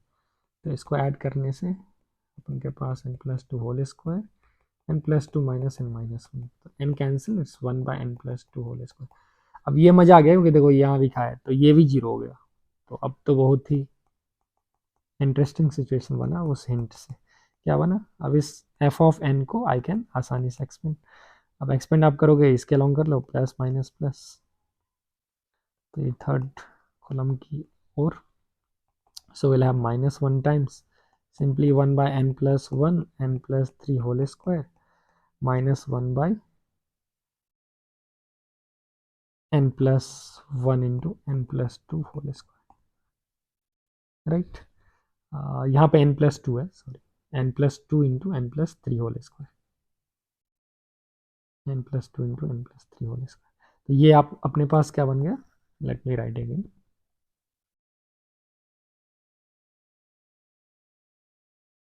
तो इसको ऐड करने से अपन के पास n+2 whole square, n+2 minus n-1, तो n cancel, it's 1/n+2 whole square. अब ये मजा आ गया क्योंकि देखो यहाँ लिखा है तो ये भी 0 हो गया, तो अब तो बहुत ही इंटरेस्टिंग सिचुएशन बना उस हिंट से। क्या बना, अब इस f ऑफ n को आई कैन आसानी से एक्सपेंड, अब एक्सपेंड आप करोगे इसके अलॉन्ग कर लो, प्लस माइनस प्लस, तो ये थर्ड कॉलम की ओर, so will have -1 times simply 1/n+1 n+3 whole square -1/n+1 into n+2 whole square, right. यहाँ पे n+2 है, sorry, n+2 into n+3 whole square, n+2 into n+3 whole square, तो ये आप अपने पास क्या बन गया, let me write again,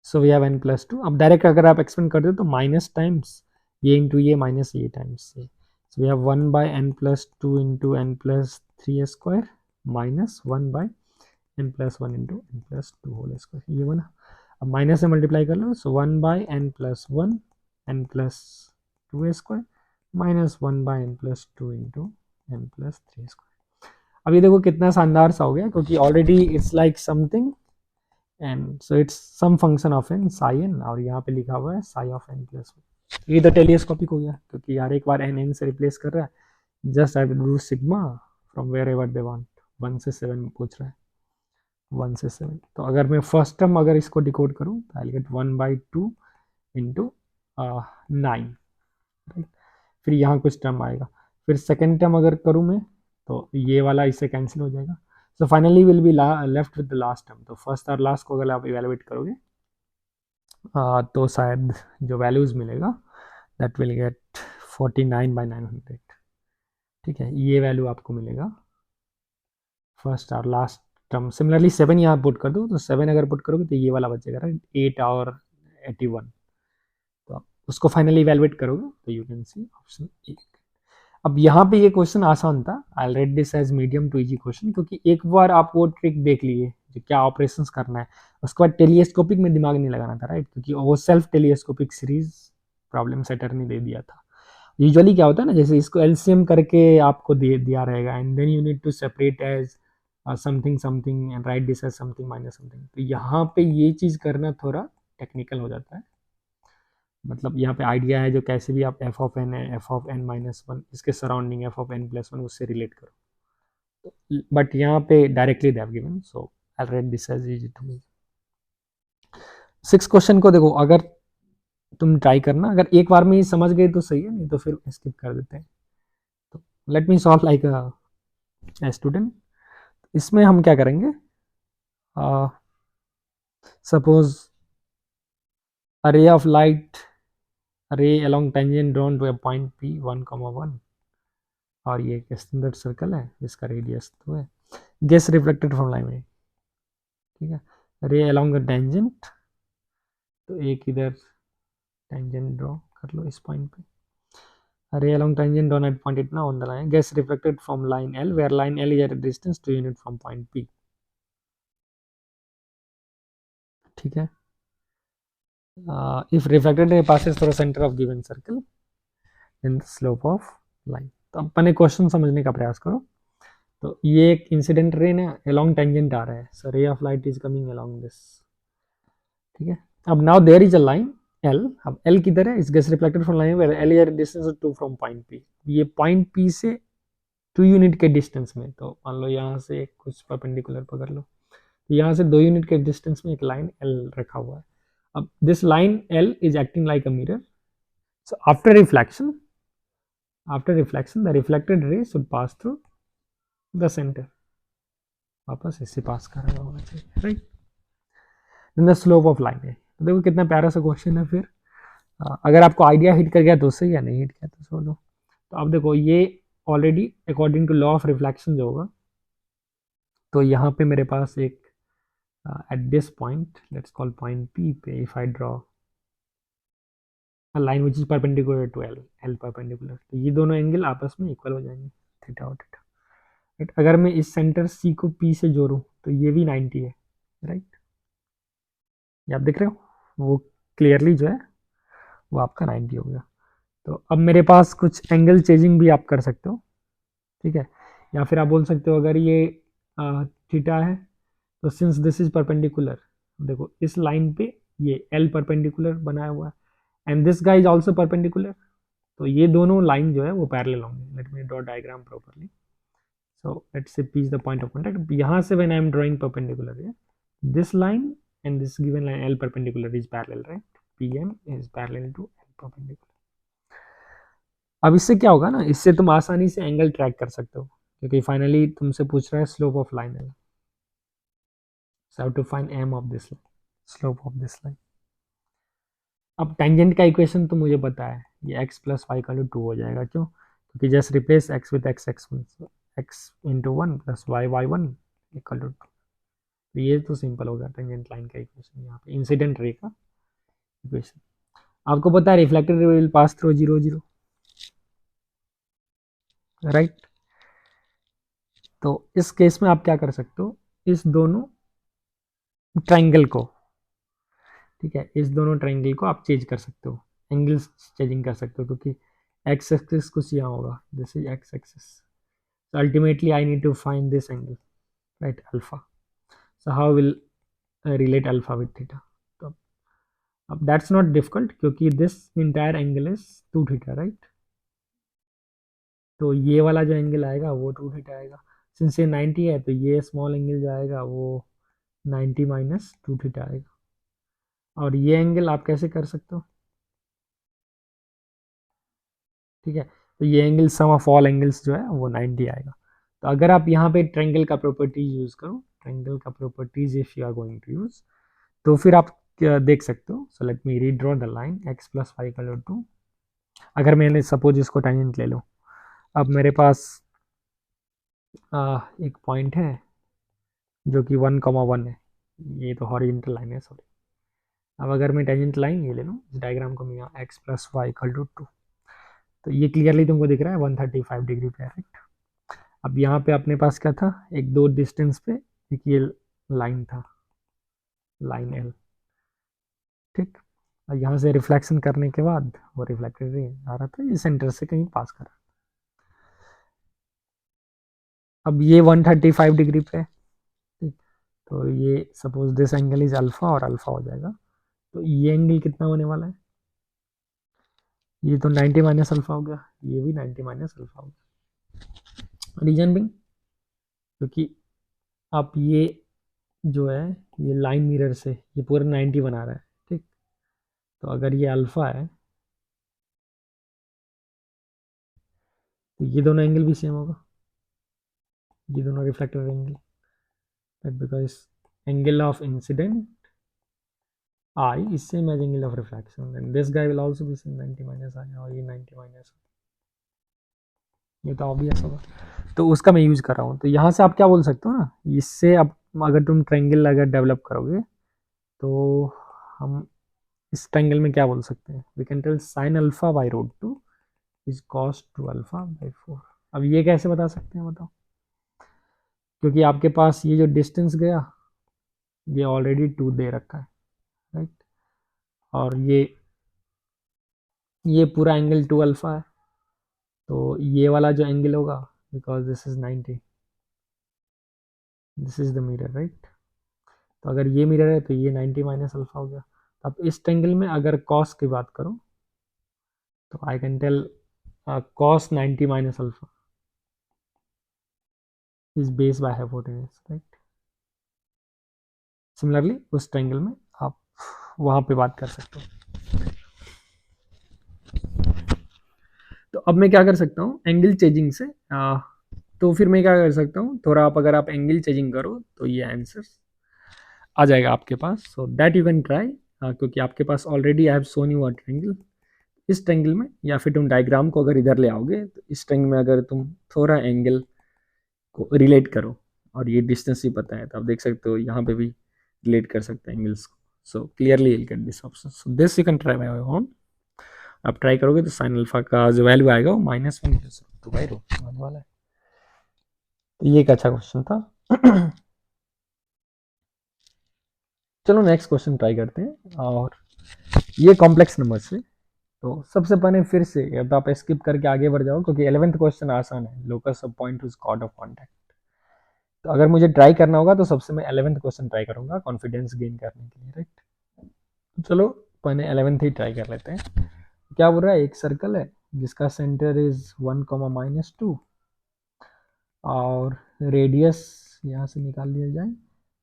so we have n+2। अब डायरेक्ट अगर आप एक्सपेंड कर दो तो माइनस टाइम्स ये इंटू ये माइनस ये टाइम्स ये, सो we have 1/n+2 into n+3 square minus 1/n+1 into n+2 whole square, ये बना। अब माइनस से मल्टीप्लाई कर लो, सो 1/n+1 n+2 square minus 1/n+2 into n+3 square. अब ये देखो कितना शानदार सा हो गया, क्योंकि already it's like something and so it's some function of n say n, और यहाँ पे लिखा हुआ है साई ऑफ n+1। ये तो टेलीस्कोपिक हो गया, क्योंकि यार एक बार n से रिप्लेस कर रहा है, just I will do sigma from wherever they want. 1 से 7 पूछ रहा है, 1 से 7। तो अगर मैं फर्स्ट टर्म अगर इसको डिकोड करूँ तो आई गेट 1/2 इंटू 9, राइट। फिर यहाँ कुछ टर्म आएगा, फिर सेकेंड टर्म अगर करूँ मैं तो ये वाला इससे कैंसिल हो जाएगा। So finally will be left with the last term. तो फर्स्ट और लास्ट को अगर आप इवेलुएट करोगे तो शायद जो वैल्यूज मिलेगा दैट विल गेट 49/900, ठीक है। ये वैल्यू आपको मिलेगा फर्स्ट और लास्ट टर्म। सिमिलरली 7 यहाँ पुट कर दो, तो 7 अगर पुट करोगे तो ये वाला बचेगा, राइट, 8 और 81। तो आप उसको फाइनली इवेलुएट करोगे तो you can see option A. अब यहाँ पे ये क्वेश्चन आसान था, I read this as medium to easy question, क्योंकि एक बार आप वो ट्रिक देख लिए जो क्या ऑपरेशंस करना है, उसके बाद टेलीस्कोपिक में दिमाग नहीं लगाना था, राइट, क्योंकि वो self telescopic series problem setter ने दे दिया था। यूजुअली क्या होता है ना, जैसे इसको एलसीएम करके आपको दे दिया रहेगा and then you need to separate as something something and write this as something minus something. तो यहाँ पे ये चीज़ करना थोड़ा टेक्निकल हो जाता है। मतलब यहाँ पे आइडिया है जो कैसे भी आप एफ ऑफ एन है, एफ ऑफ n-1 इसके सराउंडिंग एफ ऑफ n+1 उससे रिलेट करो, बट यहाँ पे directly they have given, so I write this as easy to me. 6 question को देखो, अगर तुम ट्राई करना, अगर एक बार में ही समझ गए तो सही है, नहीं तो फिर स्किप कर देते हैं। तो let me solve like a student. इसमें हम क्या करेंगे, सपोज अ रे ऑफ लाइट, रे along tangent drawn to a point P 1,1, और ये एक स्टैंडर्ड सर्कल है जिसका रेडियस 2 है, गेस रिफ्लेक्टेड फ्रॉम लाइन में, ठीक है। रे along a tangent, तो एक इधर टेंजेंट ड्रॉ कर लो इस पॉइंट पे, रे along tangent drawn at point इतना on the line, gets reflected from line L where line L is at a distance 2 unit from point P, ठीक है। if refracted ray passes through center of given circle then the slope of line। तो अपने question समझने का प्रयास करो। तो ये एक इंसिडेंट रे ना along टेंजेंट आ रहा है, so ray of light is coming along this, ठीक है। अब now there is a line L, अब L किधर है, is gets reflected from line where L is distance of 2 from point P, ये पॉइंट P से 2 यूनिट के distance में, तो मान लो यहाँ से कुछ परपेंडिकुलर पकड़ लो, तो यहाँ से 2 यूनिट के डिस्टेंस में एक लाइन L रखा हुआ है। अब this line L is acting like a mirror, so after reflection the reflected ray should pass through the centre, वापस इससे पास कर रहा होना चाहिए, right. Then the slope of line है। तो देखो कितना प्यारा सा क्वेश्चन है। फिर अगर आपको आइडिया हिट कर गया तो सही है, नहीं हिट किया तो छोड़ दो। तो अब देखो ये already according to law of reflection जो होगा, तो यहाँ पे मेरे पास एक at this point let's call point P पे if I draw line which is perpendicular to L, L perpendicular, तो ये दोनों एंगल आपस में इक्वल हो जाएंगे, थीटा और थीटा, राइट। अगर मैं इस सेंटर सी को पी से जोड़ूं तो ये भी 90 है, राइट। ये आप देख रहे हो, वो क्लियरली जो है वो आपका 90 हो गया। तो अब मेरे पास कुछ एंगल चेंजिंग भी आप कर सकते हो, ठीक है। या फिर आप बोल सकते हो अगर ये थीटा है तो सिंस दिस इज परपेंडिकुलर, देखो इस लाइन पे ये एल परपेंडिकुलर बनाया हुआ है and this guys is also perpendicular, तो ये दोनों लाइन जो है वो पैरेलल होंगे। Let me draw diagram properly. So let's से P is the point of contact, यहाँ से when I am drawing perpendicular this line and this given line L perpendicular is parallel, right? PM is parallel to L perpendicular। अब इससे क्या होगा ना, इससे तुम आसानी से एंगल ट्रैक कर सकते हो, क्योंकि फाइनली तुमसे पूछ रहा है स्लोप ऑफ लाइन है, so I have to find m of this line, slope of this line। अब टेंजेंट का इक्वेशन तो मुझे पता है, ये x प्लस वाई का 2 हो जाएगा, क्यों, क्योंकि just replace x with x x1, so x into 1 plus y y 1 equal to 2। तो ये तो सिंपल होगा टेंजेंट लाइन का इक्वेशन, यहाँ पे इंसिडेंट रे का इक्वेशन। आपको पता है reflected ray will pass through 0 0, right. तो इस केस में आप क्या कर सकते हो, इस दोनों ट्रायंगल को, ठीक है, इस दोनों ट्रायंगल को आप चेंज कर सकते हो, एंगल्स चेंजिंग कर सकते हो, क्योंकि एक्स एक्सिस कुछ यहाँ होगा, this is x axis, so ultimately I need to find this angle, right, alpha. So how will I relate alpha with theta? तो अब that's not difficult क्योंकि this entire angle is 2 theta, right? तो ये वाला जो angle आएगा वो 2 theta आएगा, सिंस ये 90 है तो ये स्मॉल एंगल जो आएगा वो 90 माइनस 2 थीटा आएगा, और ये एंगल आप कैसे कर सकते हो, ठीक है, तो ये angle sum of all angles जो है वो 90 आएगा। तो अगर आप यहाँ पे ट्रायंगल का प्रॉपर्टीज यूज करो, ट्रायंगल का properties if you are going to use, तो फिर आप देख सकते हो, so let me redraw the line x plus y equal to, अगर मैंने सपोज इसको टेंजेंट ले लो, अब मेरे पास एक पॉइंट है जो कि 1,1 है, ये तो हॉरिजॉन्टल लाइन है, सॉरी। अब अगर मैं टेंजेंट लाइन ये ले लूँ, इस डायग्राम को मैं यहाँ x plus y equal to 2, तो ये क्लियरली तुमको दिख रहा है 135 डिग्री पे, राइट। अब यहाँ पे अपने पास क्या था, एक दो डिस्टेंस पे एक ये लाइन था, लाइन एल, ठीक, और यहाँ से रिफ्लेक्शन करने के बाद वो रिफ्लेक्टेड रे आ रहा था, ये सेंटर से कहीं पास कर रहा। अब ये 135 डिग्री पे, ठीक, तो ये suppose this angle is alpha और अल्फा हो जाएगा, तो ये एंगल कितना होने वाला है, ये तो 90 माइनस अल्फा हो गया, ये भी 90 माइनस अल्फा हो गया, रीजन बिंग क्योंकि आप ये जो है ये लाइन मिरर से ये पूरा 90 बना रहा है, ठीक, तो अगर ये अल्फा है तो ये दोनों एंगल भी सेम होगा, ये दोनों reflected angle, because angle of incident I is same as angle of refraction, and this guy will also be same 90 minus I, और ये 90 माइनस, ये तो ऑब्वियस होगा, तो उसका मैं यूज कर रहा हूँ। तो यहाँ से आप क्या बोल सकते हो ना, इससे अब अगर तुम ट्रायंगल अगर डेवलप करोगे तो हम इस ट्रायंगल में क्या बोल सकते हैं, we can tell sine alpha by root two is cos two alpha by 4। अब ये कैसे बता सकते हैं बताओ, क्योंकि आपके पास ये जो डिस्टेंस गया ये ऑलरेडी 2 दे रखा है, राइट, और ये पूरा एंगल 2 अल्फा है, तो ये वाला जो एंगल होगा, because this is 90, this is the mirror, right, तो अगर ये मिरर है तो ये 90 माइनस अल्फा हो गया। अब इस ट्रायंगल में अगर कॉस की बात करो तो I can tell cos 90 minus alpha is base by hypotenuse, right. Similarly उस ट्रायंगल में आप वहां पे बात कर सकते हो। तो अब मैं क्या कर सकता हूँ एंगल चेंजिंग से, तो फिर मैं क्या कर सकता हूँ, थोड़ा आप अगर आप एंगल चेंजिंग करो तो ये आंसर आ जाएगा आपके पास, so that you can try, क्योंकि आपके पास already I have shown you a triangle, इस ट्रायंगल में, या फिर तुम डायग्राम को अगर इधर ले आओगे तो इस ट्रायंगल में अगर तुम थोड़ा एंगल को रिलेट करो और ये डिस्टेंस ही पता है तो आप देख सकते हो यहाँ पे भी रिलेट कर सकते हैं एंगल्स को, so clearly you get this option, so this you can try by home. आप ट्राई करोगे तो साइन अल्फा का जो वैल्यू आएगा वो -1 तो बाई रूट आने वाला है। तो ये एक अच्छा क्वेश्चन था। चलो नेक्स्ट क्वेश्चन ट्राई करते हैं, और ये कॉम्प्लेक्स नंबर से, तो सबसे पहले फिर से अब आप स्किप करके आगे बढ़ जाओ क्योंकि 11th क्वेश्चन आसान है, locus of point is chord of contact. तो अगर मुझे ट्राई करना होगा तो सबसे मैं 11th क्वेश्चन ट्राई करूंगा कॉन्फिडेंस गेन करने के लिए, राइट। चलो पहले 11th ही ट्राई कर लेते हैं। क्या बोल रहा है, एक सर्कल है जिसका सेंटर इज 1,-2 और रेडियस यहाँ से निकाल लिया जाए,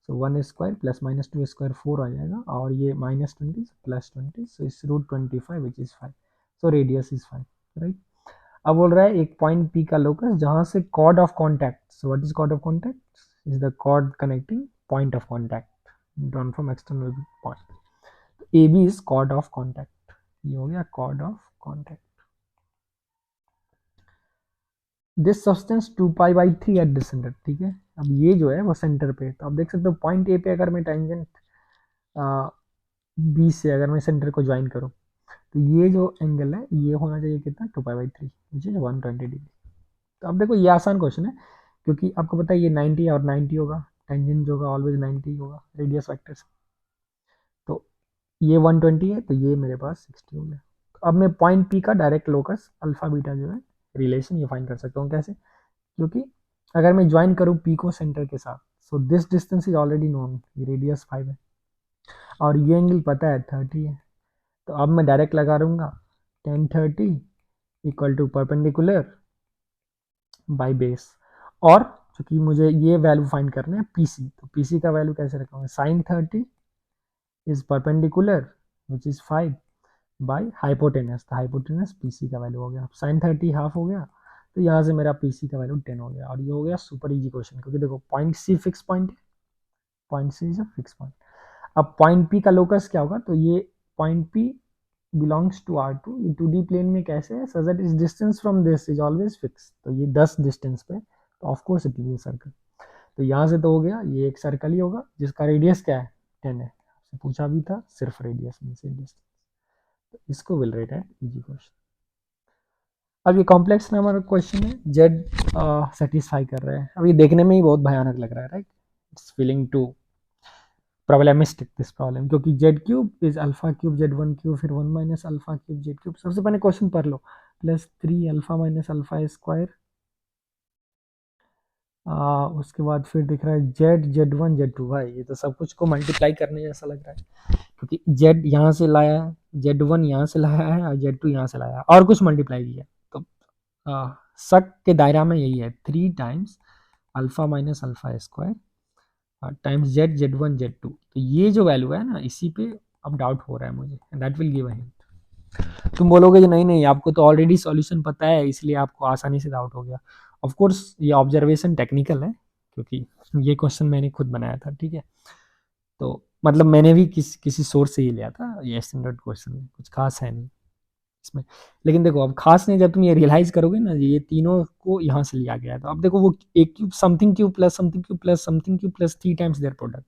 सो 1² प्लस -2² 4 आ जाएगा, और ये -20 प्लस 20, सो इस √25 विच is 5, so radius is 5, right. अब बोल रहा है एक पॉइंट P का लोकस जहां से chord of contact, so what is chord of contact, is the chord connecting point of contact drawn from external point, A B is chord of contact, ये हो गया chord of contact. This subtends 2π/3 at the centre, ठीक है। अब ये जो है वो सेंटर पे, तो आप देख सकते हो पॉइंट ए पे अगर मैं टेंजेंट बी से अगर मैं सेंटर को ज्वाइन करूँ तो ये जो एंगल है ये होना चाहिए कितना 2π/3 विच इज 120 डिग्री। तो अब देखो ये आसान क्वेश्चन है क्योंकि आपको पता है ये 90 और 90 होगा, टेंजेंट जो होगा ऑलवेज 90 होगा रेडियस वेक्टर से। तो ये 120 है तो ये मेरे पास 60 हो गया। तो अब मैं पॉइंट पी का डायरेक्ट लोकस अल्फा बीटा जो है रिलेशन ये फाइंड कर सकता हूँ। कैसे? क्योंकि अगर मैं ज्वाइन करूँ पी को सेंटर के साथ, so this distance is already known, ये रेडियस 5 है और ये एंगल पता है 30 है। तो अब मैं डायरेक्ट लगा दूंगा tan 30 equal to perpendicular by base. और चूंकि मुझे ये वैल्यू फाइंड करना है पीसी, तो पीसी का वैल्यू कैसे रखूंगा? Sine 30 is perpendicular which is 5 by hypotenuse, तो हाइपोटेनस पीसी का वैल्यू हो गया। साइन 30 हाफ हो गया, तो यहाँ से मेरा पीसी का वैल्यू 10 हो गया। और ये हो गया सुपर इजी क्वेश्चन, क्योंकि देखो पॉइंट सी फिक्स पॉइंट है, point C is a fix point. अब पॉइंट पी का लोकस क्या होगा? तो ये point P belongs to R2, ये 2D प्लेन में कैसे है? so that is distance from this is always fixed, तो ये 10 डिस्टेंस पे, तो of course it will circle. तो यहाँ से तो हो गया ये एक सर्कल ही होगा जिसका रेडियस क्या है 10 है, आपसे पूछा भी था सिर्फ रेडियस में से डिस्टेंस, तो इसको विल रेट है इजी क्वेश्चन। अब ये कॉम्प्लेक्स नंबर क्वेश्चन है, जेड सेटिस्फाई कर रहा है। अब ये देखने में ही बहुत भयानक लग रहा है, right? It's feeling to problematic this problem, क्योंकि z cube is alpha cube z one cube फिर one minus alpha cube z cube. सबसे पहले क्वेश्चन पढ़ लो, plus 3 alpha minus alpha square, उसके बाद फिर दिख रहा है z z one z two. भाई ये तो सब कुछ को मल्टीप्लाई करने जैसा लग रहा है, क्योंकि जेड यहाँ से लाया है, जेड वन यहाँ से लाया है और जेड टू यहाँ से लाया है और कुछ मल्टीप्लाई किया। तो शक के दायरा में यही है 3 times alpha minus alpha square times z z one z two. तो ये जो वैल्यू है ना, इसी पे अब डाउट हो रहा है मुझे, that will give a hint. तुम बोलोगे कि नहीं नहीं आपको तो ऑलरेडी सॉल्यूशन पता है इसलिए आपको आसानी से डाउट हो गया। ऑफ कोर्स ये ऑब्जर्वेशन टेक्निकल है, क्योंकि ये क्वेश्चन मैंने खुद बनाया था, ठीक है? तो मतलब मैंने भी किसी सोर्स से ही लिया था, ये स्टैंडर्ड क्वेश्चन कुछ खास है नहीं इसमें। लेकिन देखो अब खास नहीं, जब तुम ये रियलाइज करोगे ना ये तीनों को यहाँ से लिया गया है, तो अब देखो वो एक cube something cube plus something cube plus something cube plus 3 times their product,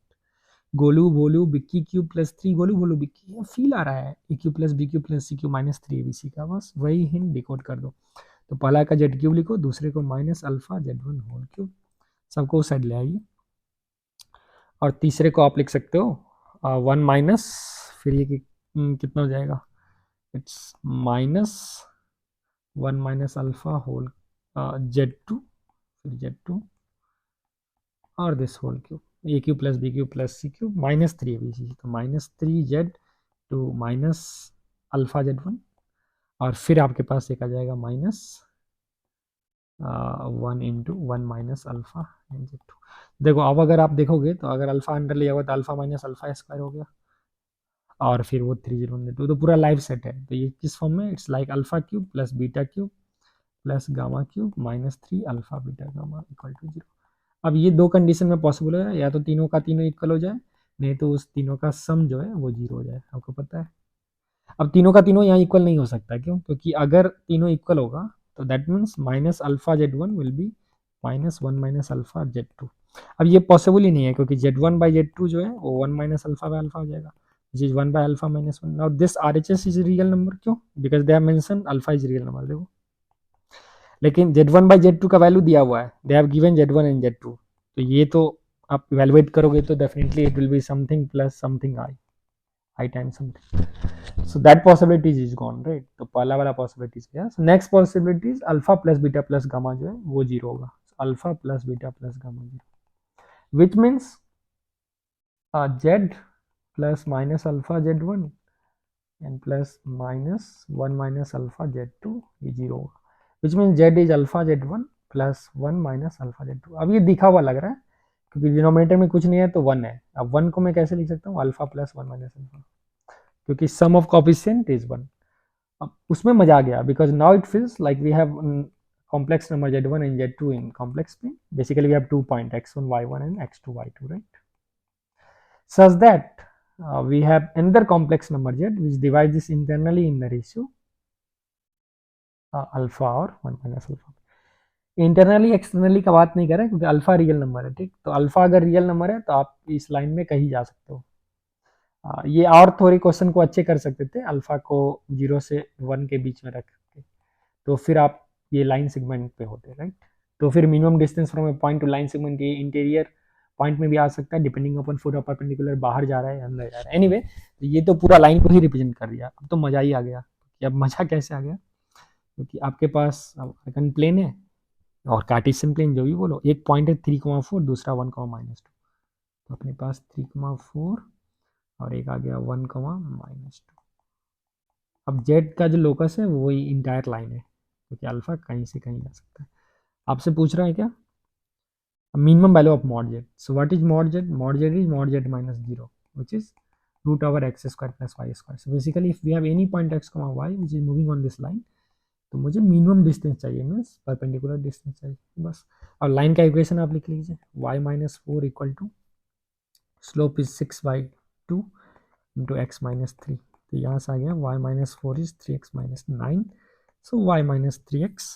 Golu Bholu Bikki cube plus 3 Golu Bholu Bikki, feel आ रहा है a cube plus b cube plus c cube minus 3 ABC का, बस वही हिंट डिकोड कर दो। तो पहला का जेड क्यूब लिखो, दूसरे को minus alpha z one whole cube, सबको उस साइड ले आइए। और तीसरे को आप लिख सकते हो वन माइनस, फिर ये कितना हो जाएगा? It's minus one minus alpha whole z two, फिर जेड टू और this whole cube, a cube plus b cube plus c cube minus 3 b c, तो minus 3 z two minus alpha z one, और फिर आपके पास एक आ जाएगा minus 1 into one minus alpha z two. देखो अब अगर आप देखोगे तो अगर अल्फा अंडर लिया हुआ तो अल्फा माइनस अल्फा स्क्वायर हो गया, और फिर वो 3 जीरो वन टू, तो पूरा लाइव सेट है। तो ये किस फॉर्म में? It's like alpha cube plus beta cube plus gamma cube minus 3 alpha beta gamma equal to 0। अब ये दो कंडीशन में पॉसिबल है, या तो तीनों का तीनों इक्वल हो जाए, नहीं तो उस तीनों का सम जो है वो 0 हो जाए, आपको पता है। अब तीनों का तीनों यहाँ इक्वल नहीं हो सकता, क्यों? क्योंकि अगर तीनों इक्वल होगा तो that means minus alpha z one will be minus one minus alpha z two. अब ये पॉसिबल ही नहीं है, क्योंकि z one by z two जो है वो one minus alpha by alpha हो जाएगा, which is 1 by alpha minus 1. Now this RHS is a real number, क्यों? Because they have mentioned alpha is real number। देखो लेकिन Z1 by Z2 का value दिया हुआ है, they have given Z1 and Z2, तो ये तो आप इवेलुएट करोगे तो definitely it will be something plus something I times something, so that possibilities is gone, right? तो पहला वाला पॉसिबिलिटीज गया। So next possibilities alpha plus beta plus gamma जो है वो 0 होगा, alpha plus beta plus gamma 0, which means Z plus minus alpha Z1 and plus minus 1 minus alpha z2 ये 0 होगा, which means z is alpha z1 plus 1 minus alpha z2। अब ये दिखा हुआ लग रहा है क्योंकि डिनोमिनेटर में कुछ नहीं है तो 1 है। अब 1 को मैं कैसे लिख सकता हूँ? अल्फा प्लस 1 माइनस अल्फा, क्योंकि सम ऑफ कोएफिशिएंट इज 1। अब उसमें मजा आ गया, because now it feels like we have complex number z1 and z2 in complex plane। Basically we have 2 point x1 y1 and x2 y2, right? Such that we have another complex number z which divides this internally in the ratio alpha और 1 minus alpha. Internally externally का बात नहीं कर रहे क्योंकि alpha real number है, ठीक? तो अल्फा अगर रियल नंबर है तो आप इस लाइन में कहीं जा सकते हो। ये और थोड़ी क्वेश्चन को अच्छे कर सकते थे, अल्फा को 0 से 1 के बीच में रख के, तो फिर आप ये लाइन सेगमेंट पे होते, राइट? तो फिर minimum distance from A point two line segment ये इंटीरियर पॉइंट में भी आ सकता है, depending upon foot of perpendicular बाहर जा रहा है या अंदर जा रहा है। एनीवे तो ये तो पूरा लाइन को ही रिप्रेजेंट कर दिया। अब तो मजा ही आ गया कि अब मजा कैसे आ गया, क्योंकि आपके पास आर्कन प्लेन है और कार्टेशियन प्लेन जो भी बोलो, एक पॉइंट है 3,4, दूसरा 1,-2, तो अपने पास 3,4 और एक आ गया 1,-2। अब जेड का जो लोकस है वही इंटायर लाइन है, क्योंकि अल्फा कहीं से कहीं जा सकता है। आपसे पूछ रहा है क्या minimum value of mod z. So what is mod z? Mod z is mod z minus 0, which is root over x square plus y square. So basically if we have any point x comma y which is moving on this line, तो मुझे minimum distance चाहिए, means perpendicular distance चाहिए बस। और line का equation आप लिख लीजिए, y minus 4 equal to slope is 6/2 into x minus 3। तो यहाँ से आ गया y minus 4 is 3x minus 9, so y minus 3x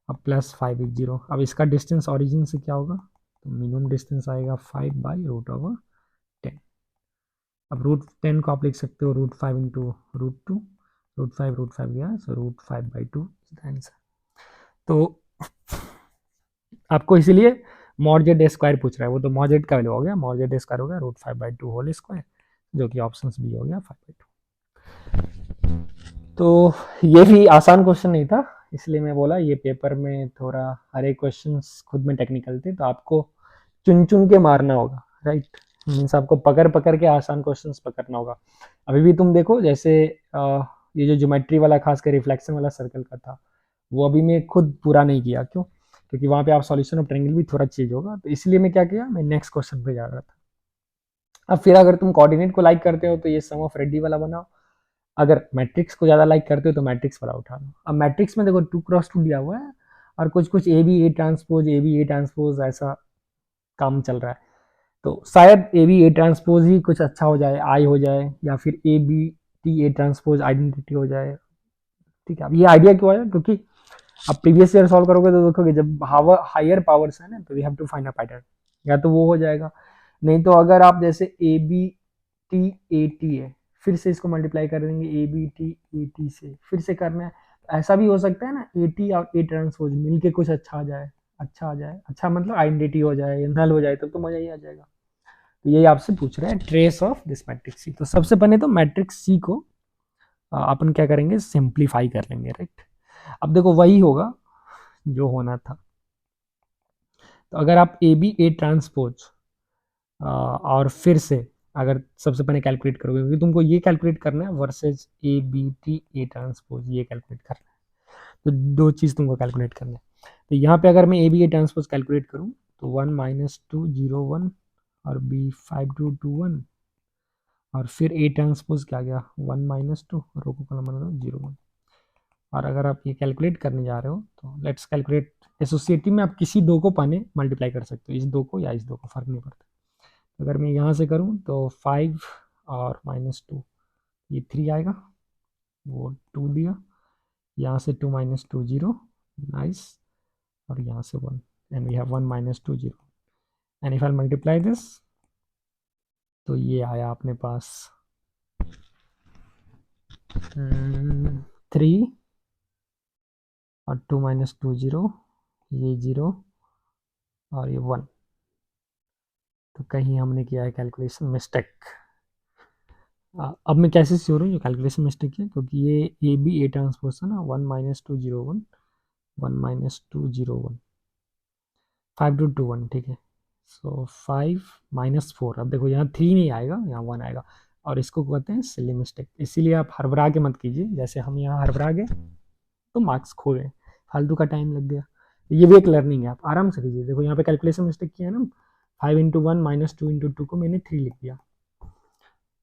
अब प्लस 5 इज 0। अब इसका डिस्टेंस ओरिजिन से क्या होगा, तो मिनिमम डिस्टेंस आएगा 5/√10। अब √10 को आप लिख सकते हो √5 इंटू √2, √5 गया, सो √5/2 इज द आंसर। तो आपको इसीलिए मॉड जेड स्क्वायर पूछ रहा है, वो तो मॉड जेड का वैल्यू हो गया, मॉड जेड स्क्वायर हो गया √5/2 होल स्क्वायर, जो कि ऑप्शन बी हो गया 5/2। तो ये भी आसान क्वेश्चन नहीं था, इसलिए मैं बोला ये पेपर में थोड़ा हर एक क्वेश्चन खुद में टेक्निकल थे, तो आपको चुन चुन के मारना होगा, राइट। मीन्स आपको पकड़ पकड़ के आसान क्वेश्चंस पकड़ना होगा। अभी भी तुम देखो, जैसे ये जो ज्योमेट्री वाला खास कर रिफ्लेक्शन वाला सर्कल का था, वो अभी मैं खुद पूरा नहीं किया, क्यों, क्योंकि वहाँ पे आप सॉल्यूशन ऑफ ट्रायंगल भी थोड़ा चेंज होगा, तो इसलिए मैं क्या किया, मैं नेक्स्ट क्वेश्चन पे जा रहा था। अब फिर अगर तुम कोऑर्डिनेट को लाइक करते हो तो ये सम ऑफ रेड्डी वाला बनाओ, अगर मैट्रिक्स को ज़्यादा लाइक करते हो तो मैट्रिक्स वाला उठा लो। अब मैट्रिक्स में देखो 2x2 दिया हुआ है और कुछ कुछ ए बी ए ऐसा काम चल रहा है, तो शायद ए ही कुछ अच्छा हो जाए, आई हो जाए, या फिर ए आइडेंटिटी हो जाए। ठीक है, अब ये आइडिया क्यों आया, क्योंकि अब प्रीवियस ईयर सॉल्व करोगे तो देखोगे जब हायर पावर्स है ना, तो we have to find a pattern, या तो वो हो जाएगा, नहीं तो अगर आप जैसे ए बी टी है, फिर से इसको मल्टीप्लाई कर देंगे ए बी टी से, फिर से करना है, ऐसा भी हो सकता है ना, ए टी और ए ट्रांसपोज मिलके कुछ अच्छा आ जाए, अच्छा मतलब आइडेंटिटी हो जाए, नल हो जाए, तब तो मजा ही आ जाएगा। तो यही आपसे पूछ रहे हैं ट्रेस ऑफ दिस मैट्रिक्स सी। तो सबसे पहले तो मैट्रिक्स सी को अपन क्या करेंगे, सिंप्लीफाई कर लेंगे, राइट। अब देखो वही होगा जो होना था, तो अगर आप ए ट्रांसपोज और फिर से अगर सबसे पहले कैलकुलेट करोगे, क्योंकि तुमको ये कैलकुलेट करना है वर्सेज ए ट्रांसपोज, ये कैलकुलेट करना है, तो दो चीज़ तुमको कैलकुलेट करना है। तो यहाँ पे अगर मैं ए ट्रांसपोज कैलकुलेट करूँ तो 1-2 0 1 और B5 2 2 1, और फिर ए ट्रांसपोज क्या गया 1-2, रो को कॉलम बना दो 0 1। और अगर आप ये कैलकुलेट करने जा रहे हो तो लेट्स कैलकुलेट एसोसिएटिव में, आप किसी दो को पाने मल्टीप्लाई कर सकते हो, इस दो को या इस दो को, फर्क नहीं पड़ता। अगर मैं यहाँ से करूँ तो 5 और -2, ये 3 आएगा, वो 2 दिया, यहाँ से 2 - 2 0, नाइस, और यहाँ से 1, and we have 1 - 2 0, and if I multiply this तो ये आया अपने पास 3 और 2 - 2 0, ये 0 और ये 1। तो कहीं हमने किया है कैलकुलेशन मिस्टेक। अब मैं कैसे श्योर हूँ ये कैलकुलेशन मिस्टेक है, क्योंकि ये ए ट्रांसपोज है ना, 1 - 2 0 1, 1 - 2 0 1, 5 2 2 1, ठीक है। सो 5 - 4, अब देखो यहाँ 3 नहीं आएगा, यहाँ 1 आएगा, और इसको कहते हैं सिली मिस्टेक। इसीलिए आप हड़बड़ा के मत कीजिए, जैसे हम यहाँ हड़बड़ा गए तो मार्क्स खो गए, फालतू का टाइम लग गया। ये भी एक लर्निंग है, आप आराम से कीजिए। देखो यहाँ पे कैलकुलेशन मिस्टेक किया है ना, 5 × 1 -2 × 2 को मैंने 3 लिख दिया,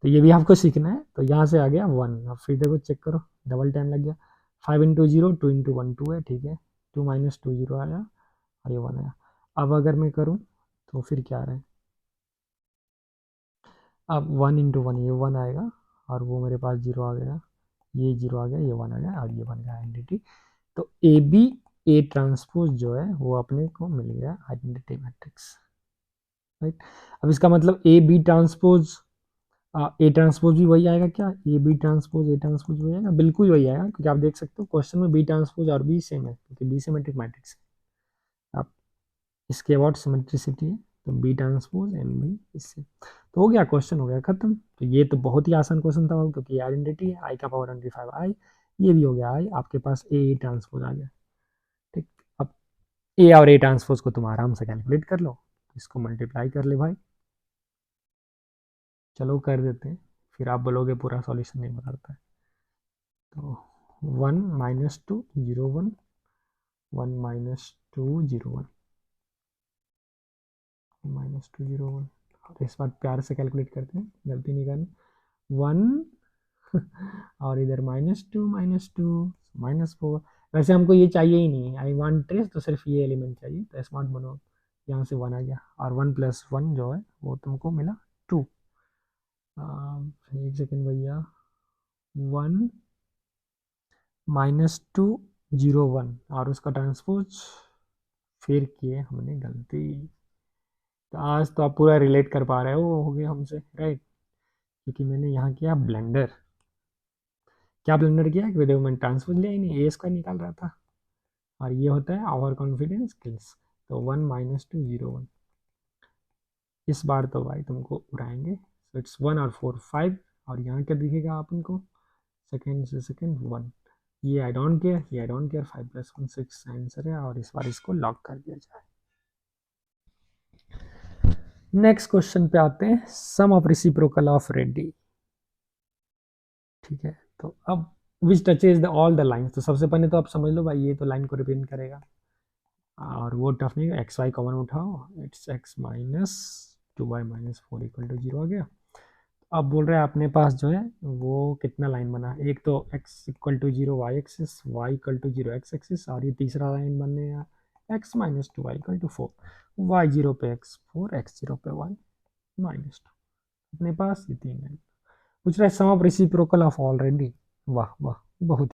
तो ये भी आपको सीखना है। तो यहाँ से आ गया 1, अब फिर देखो चेक करो, डबल टाइम लग गया। 5 × 0 2 × 1 2 है, ठीक है, 2 - 2 0 आया और ये 1 आया। अब अगर मैं करूँ तो फिर क्या आ रहा है, अब 1 × 1 ये 1 आएगा, और वो मेरे पास 0 आ गया, ये 0 आ गया, ये 1 आ गया, और ये बन गया आइडेंटिटी। तो ए ट्रांसपोज जो है वो अपने को मिल गया आइडेंटिटी मैट्रिक्स, राइट। अब इसका मतलब ए ट्रांसपोज भी वही आएगा क्या, ए ट्रांसपोज वही आएगा, बिल्कुल वही आएगा, क्योंकि आप देख सकते हो क्वेश्चन में बी ट्रांसपोज और बी सेम है, क्योंकि बी सिमेट्रिक मैट्रिक्स है। इसके अबाउट सिमेट्रिसिटी है, तो बी ट्रांसपोज एम बी इससे। तो हो गया, क्वेश्चन हो गया खत्म। तो ये तो बहुत ही आसान क्वेश्चन था क्योंकि आइडेंटिटी है, आई का पावर 25 आई, ये भी हो गया आई, आपके पास ए ट्रांसपोज आ गया। ठीक, अब ए और ए ट्रांसपोज को तुम आराम से कैलकुलेट कर लो, इसको मल्टीप्लाई कर ले भाई। चलो कर देते हैं, फिर आप बोलोगे पूरा सॉल्यूशन नहीं बताता है। तो 1 - 2 0 1, 1 - 2 0 1, -2 0 1, और इस बार प्यार से कैलकुलेट करते हैं, गलती नहीं करनी। 1 और इधर -2 -4। वैसे हमको ये चाहिए ही नहीं, आई वांट ट्रेस, तो सिर्फ ये एलिमेंट चाहिए, तो स्मार्ट बनो। यहाँ से 1 आ गया, और 1 + 1 जो है वो तुमको मिला 2। एक सेकेंड भैया, 1 - 2 0 1, और उसका ट्रांसपोज फिर किए हमने गलती। तो आज तो आप पूरा रिलेट कर पा रहे हो गए हमसे, राइट? क्योंकि मैंने यहाँ किया ब्लेंडर। क्या ब्लेंडर किया कि वीडियो में ट्रांसपोज लिया ही नहीं, ए स्क्वायर निकाल रहा था, और ये होता है ओवर कॉन्फिडेंस स्किल्स। तो 1 - 2 0 1, इस बार तो भाई तुमको उड़ाएंगे। तो इट्स 1 और 4 5, और यहाँ क्या दिखेगा आप उनको, सेकेंड से सेकेंड 1, ये आई डोंट केयर, ये आई डोंट केयर, 5 + 1 6 आंसर है, और इस बार इसको लॉक कर दिया जाए। नेक्स्ट क्वेश्चन पे आते हैं, sum of reciprocal of radii. ठीक है, तो अब which touches the all the lines, तो सबसे पहले तो आप समझ लो भाई, ये तो लाइन को रिप्रेजेंट करेगा, और वो टफ नहीं, एक्स वाई कॉमन उठाओ, इट्स x - 2y - 4 = 0 आ गया। अब बोल रहे हैं अपने पास जो है वो कितना लाइन बना, एक तो x = 0 y axis, y = 0 x axis, और ये तीसरा लाइन बनने x - 2y = 4, y0 पे x4, x0 पे y -2। अपने पास ये 3 लाइन। पूछ रहा है सम ऑफ रेसिप्रोकल ऑफ ऑलरेडी। वाह वाह, बहुत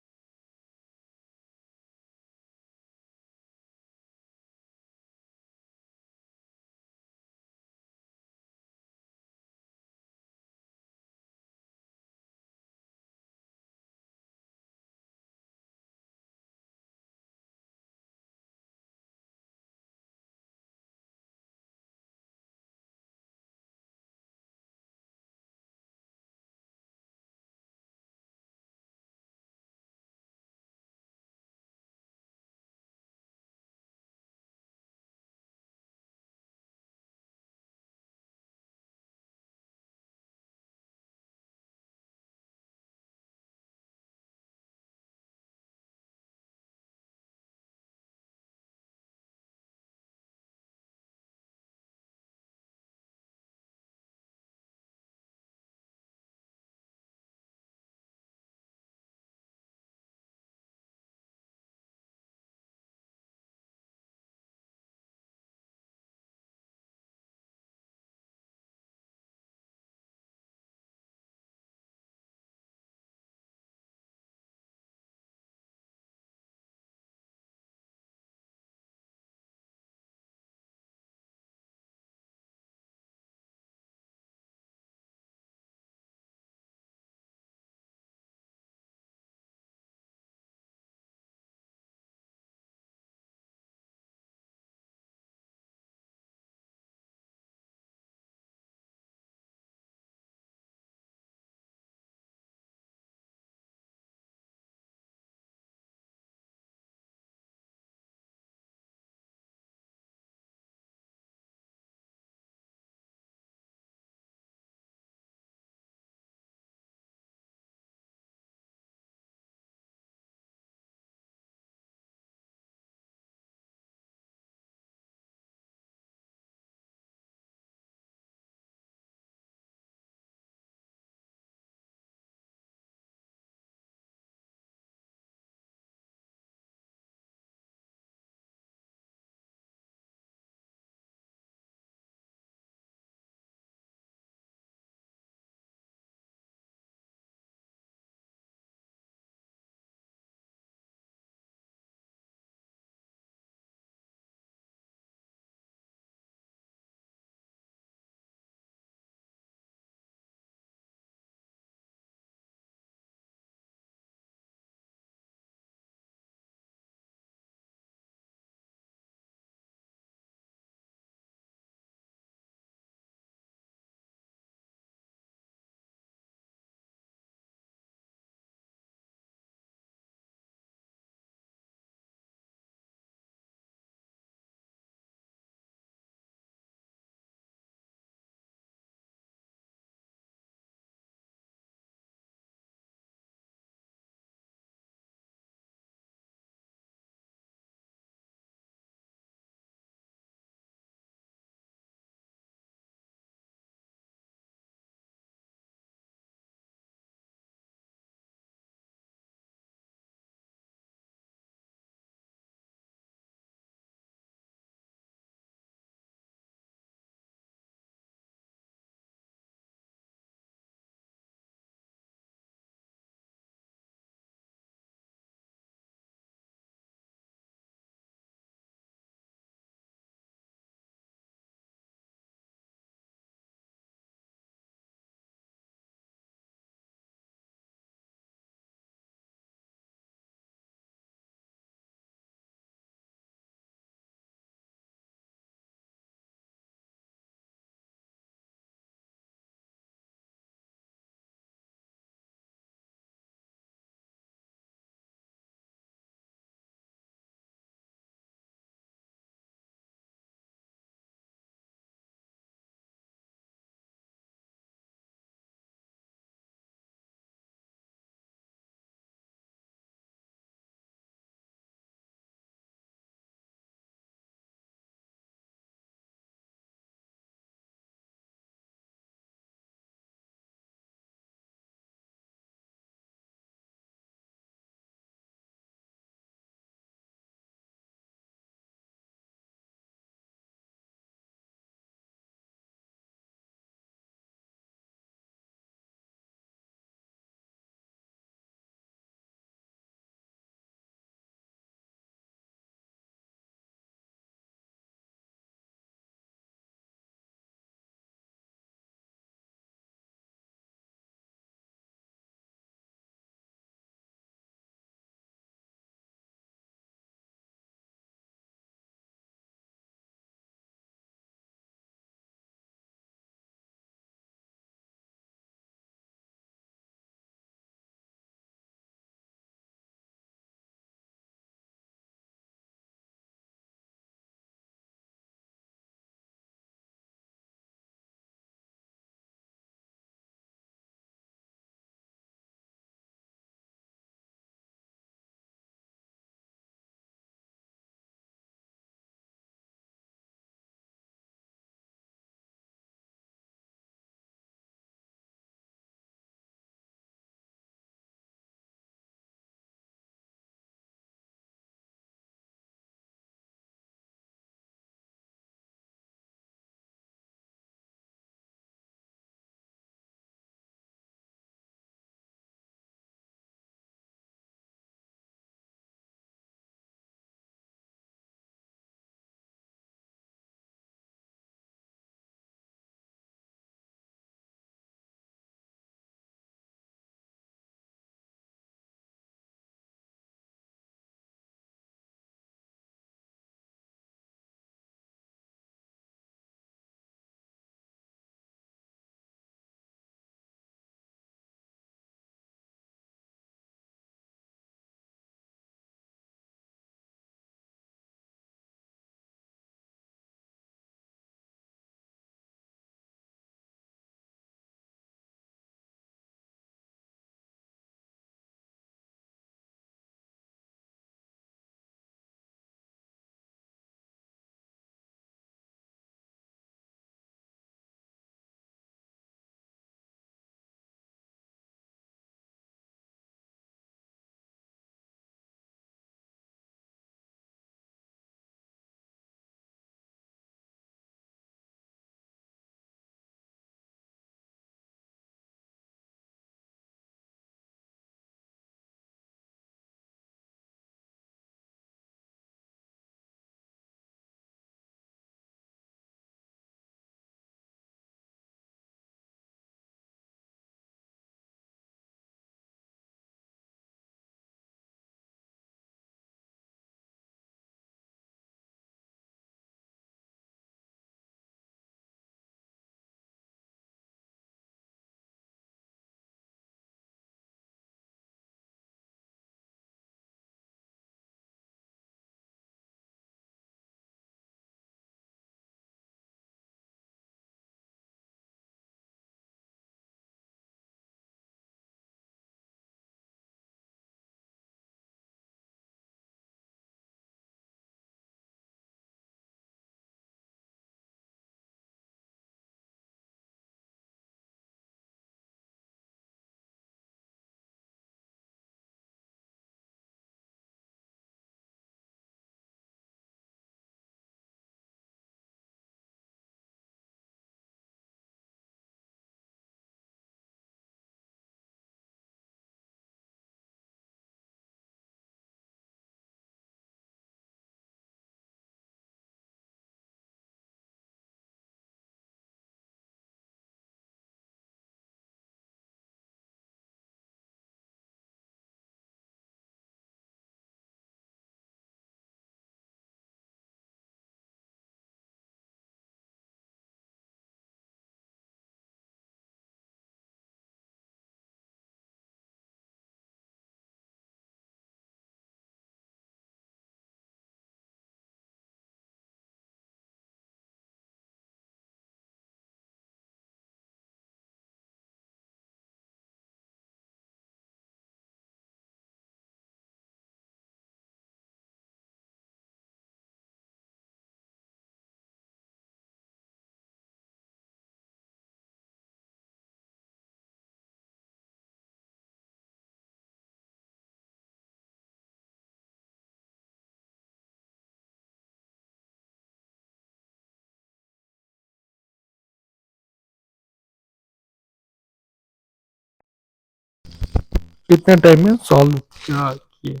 इतना टाइम में सॉल्व किए।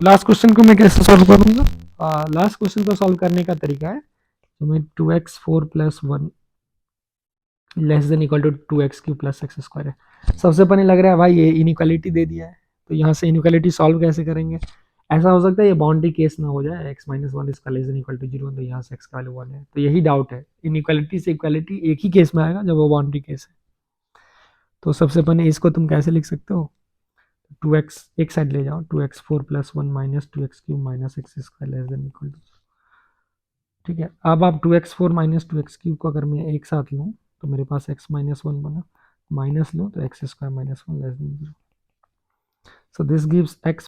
लास्ट क्वेश्चन को मैं कैसे सॉल्व करूंगा? लास्ट क्वेश्चन को सॉल्व करने का तरीका है, तो मैं 2x4 plus 1 less than equal to 2x3 plus x square है। सबसे पहले लग रहा है भाई ये इनइक्वालिटी दे दिया है, तो यहाँ से इनइक्वालिटी सॉल्व कैसे करेंगे? ऐसा हो सकता है ये बाउंड्री केस ना हो जाए, x माइनस वन इसका less than equal to zero, तो यहाँ से x का वैल्यू 1 है, तो यही डाउट है। इनइक्वालिटी से इक्वालिटी एक ही केस में आएगा जब वो बाउंड्री केस है। तो सबसे पहले इसको तुम कैसे लिख सकते हो? 2x एक साइड ले जाओ, 2x4 plus 1 minus 2x3 minus x square less than equal to, ठीक है। अब आप 2x4 माइनस 2x3 को अगर मैं एक साथ लूँ तो मेरे पास x माइनस वन बना, माइनस लो तो x square minus one less than zero. So this gives x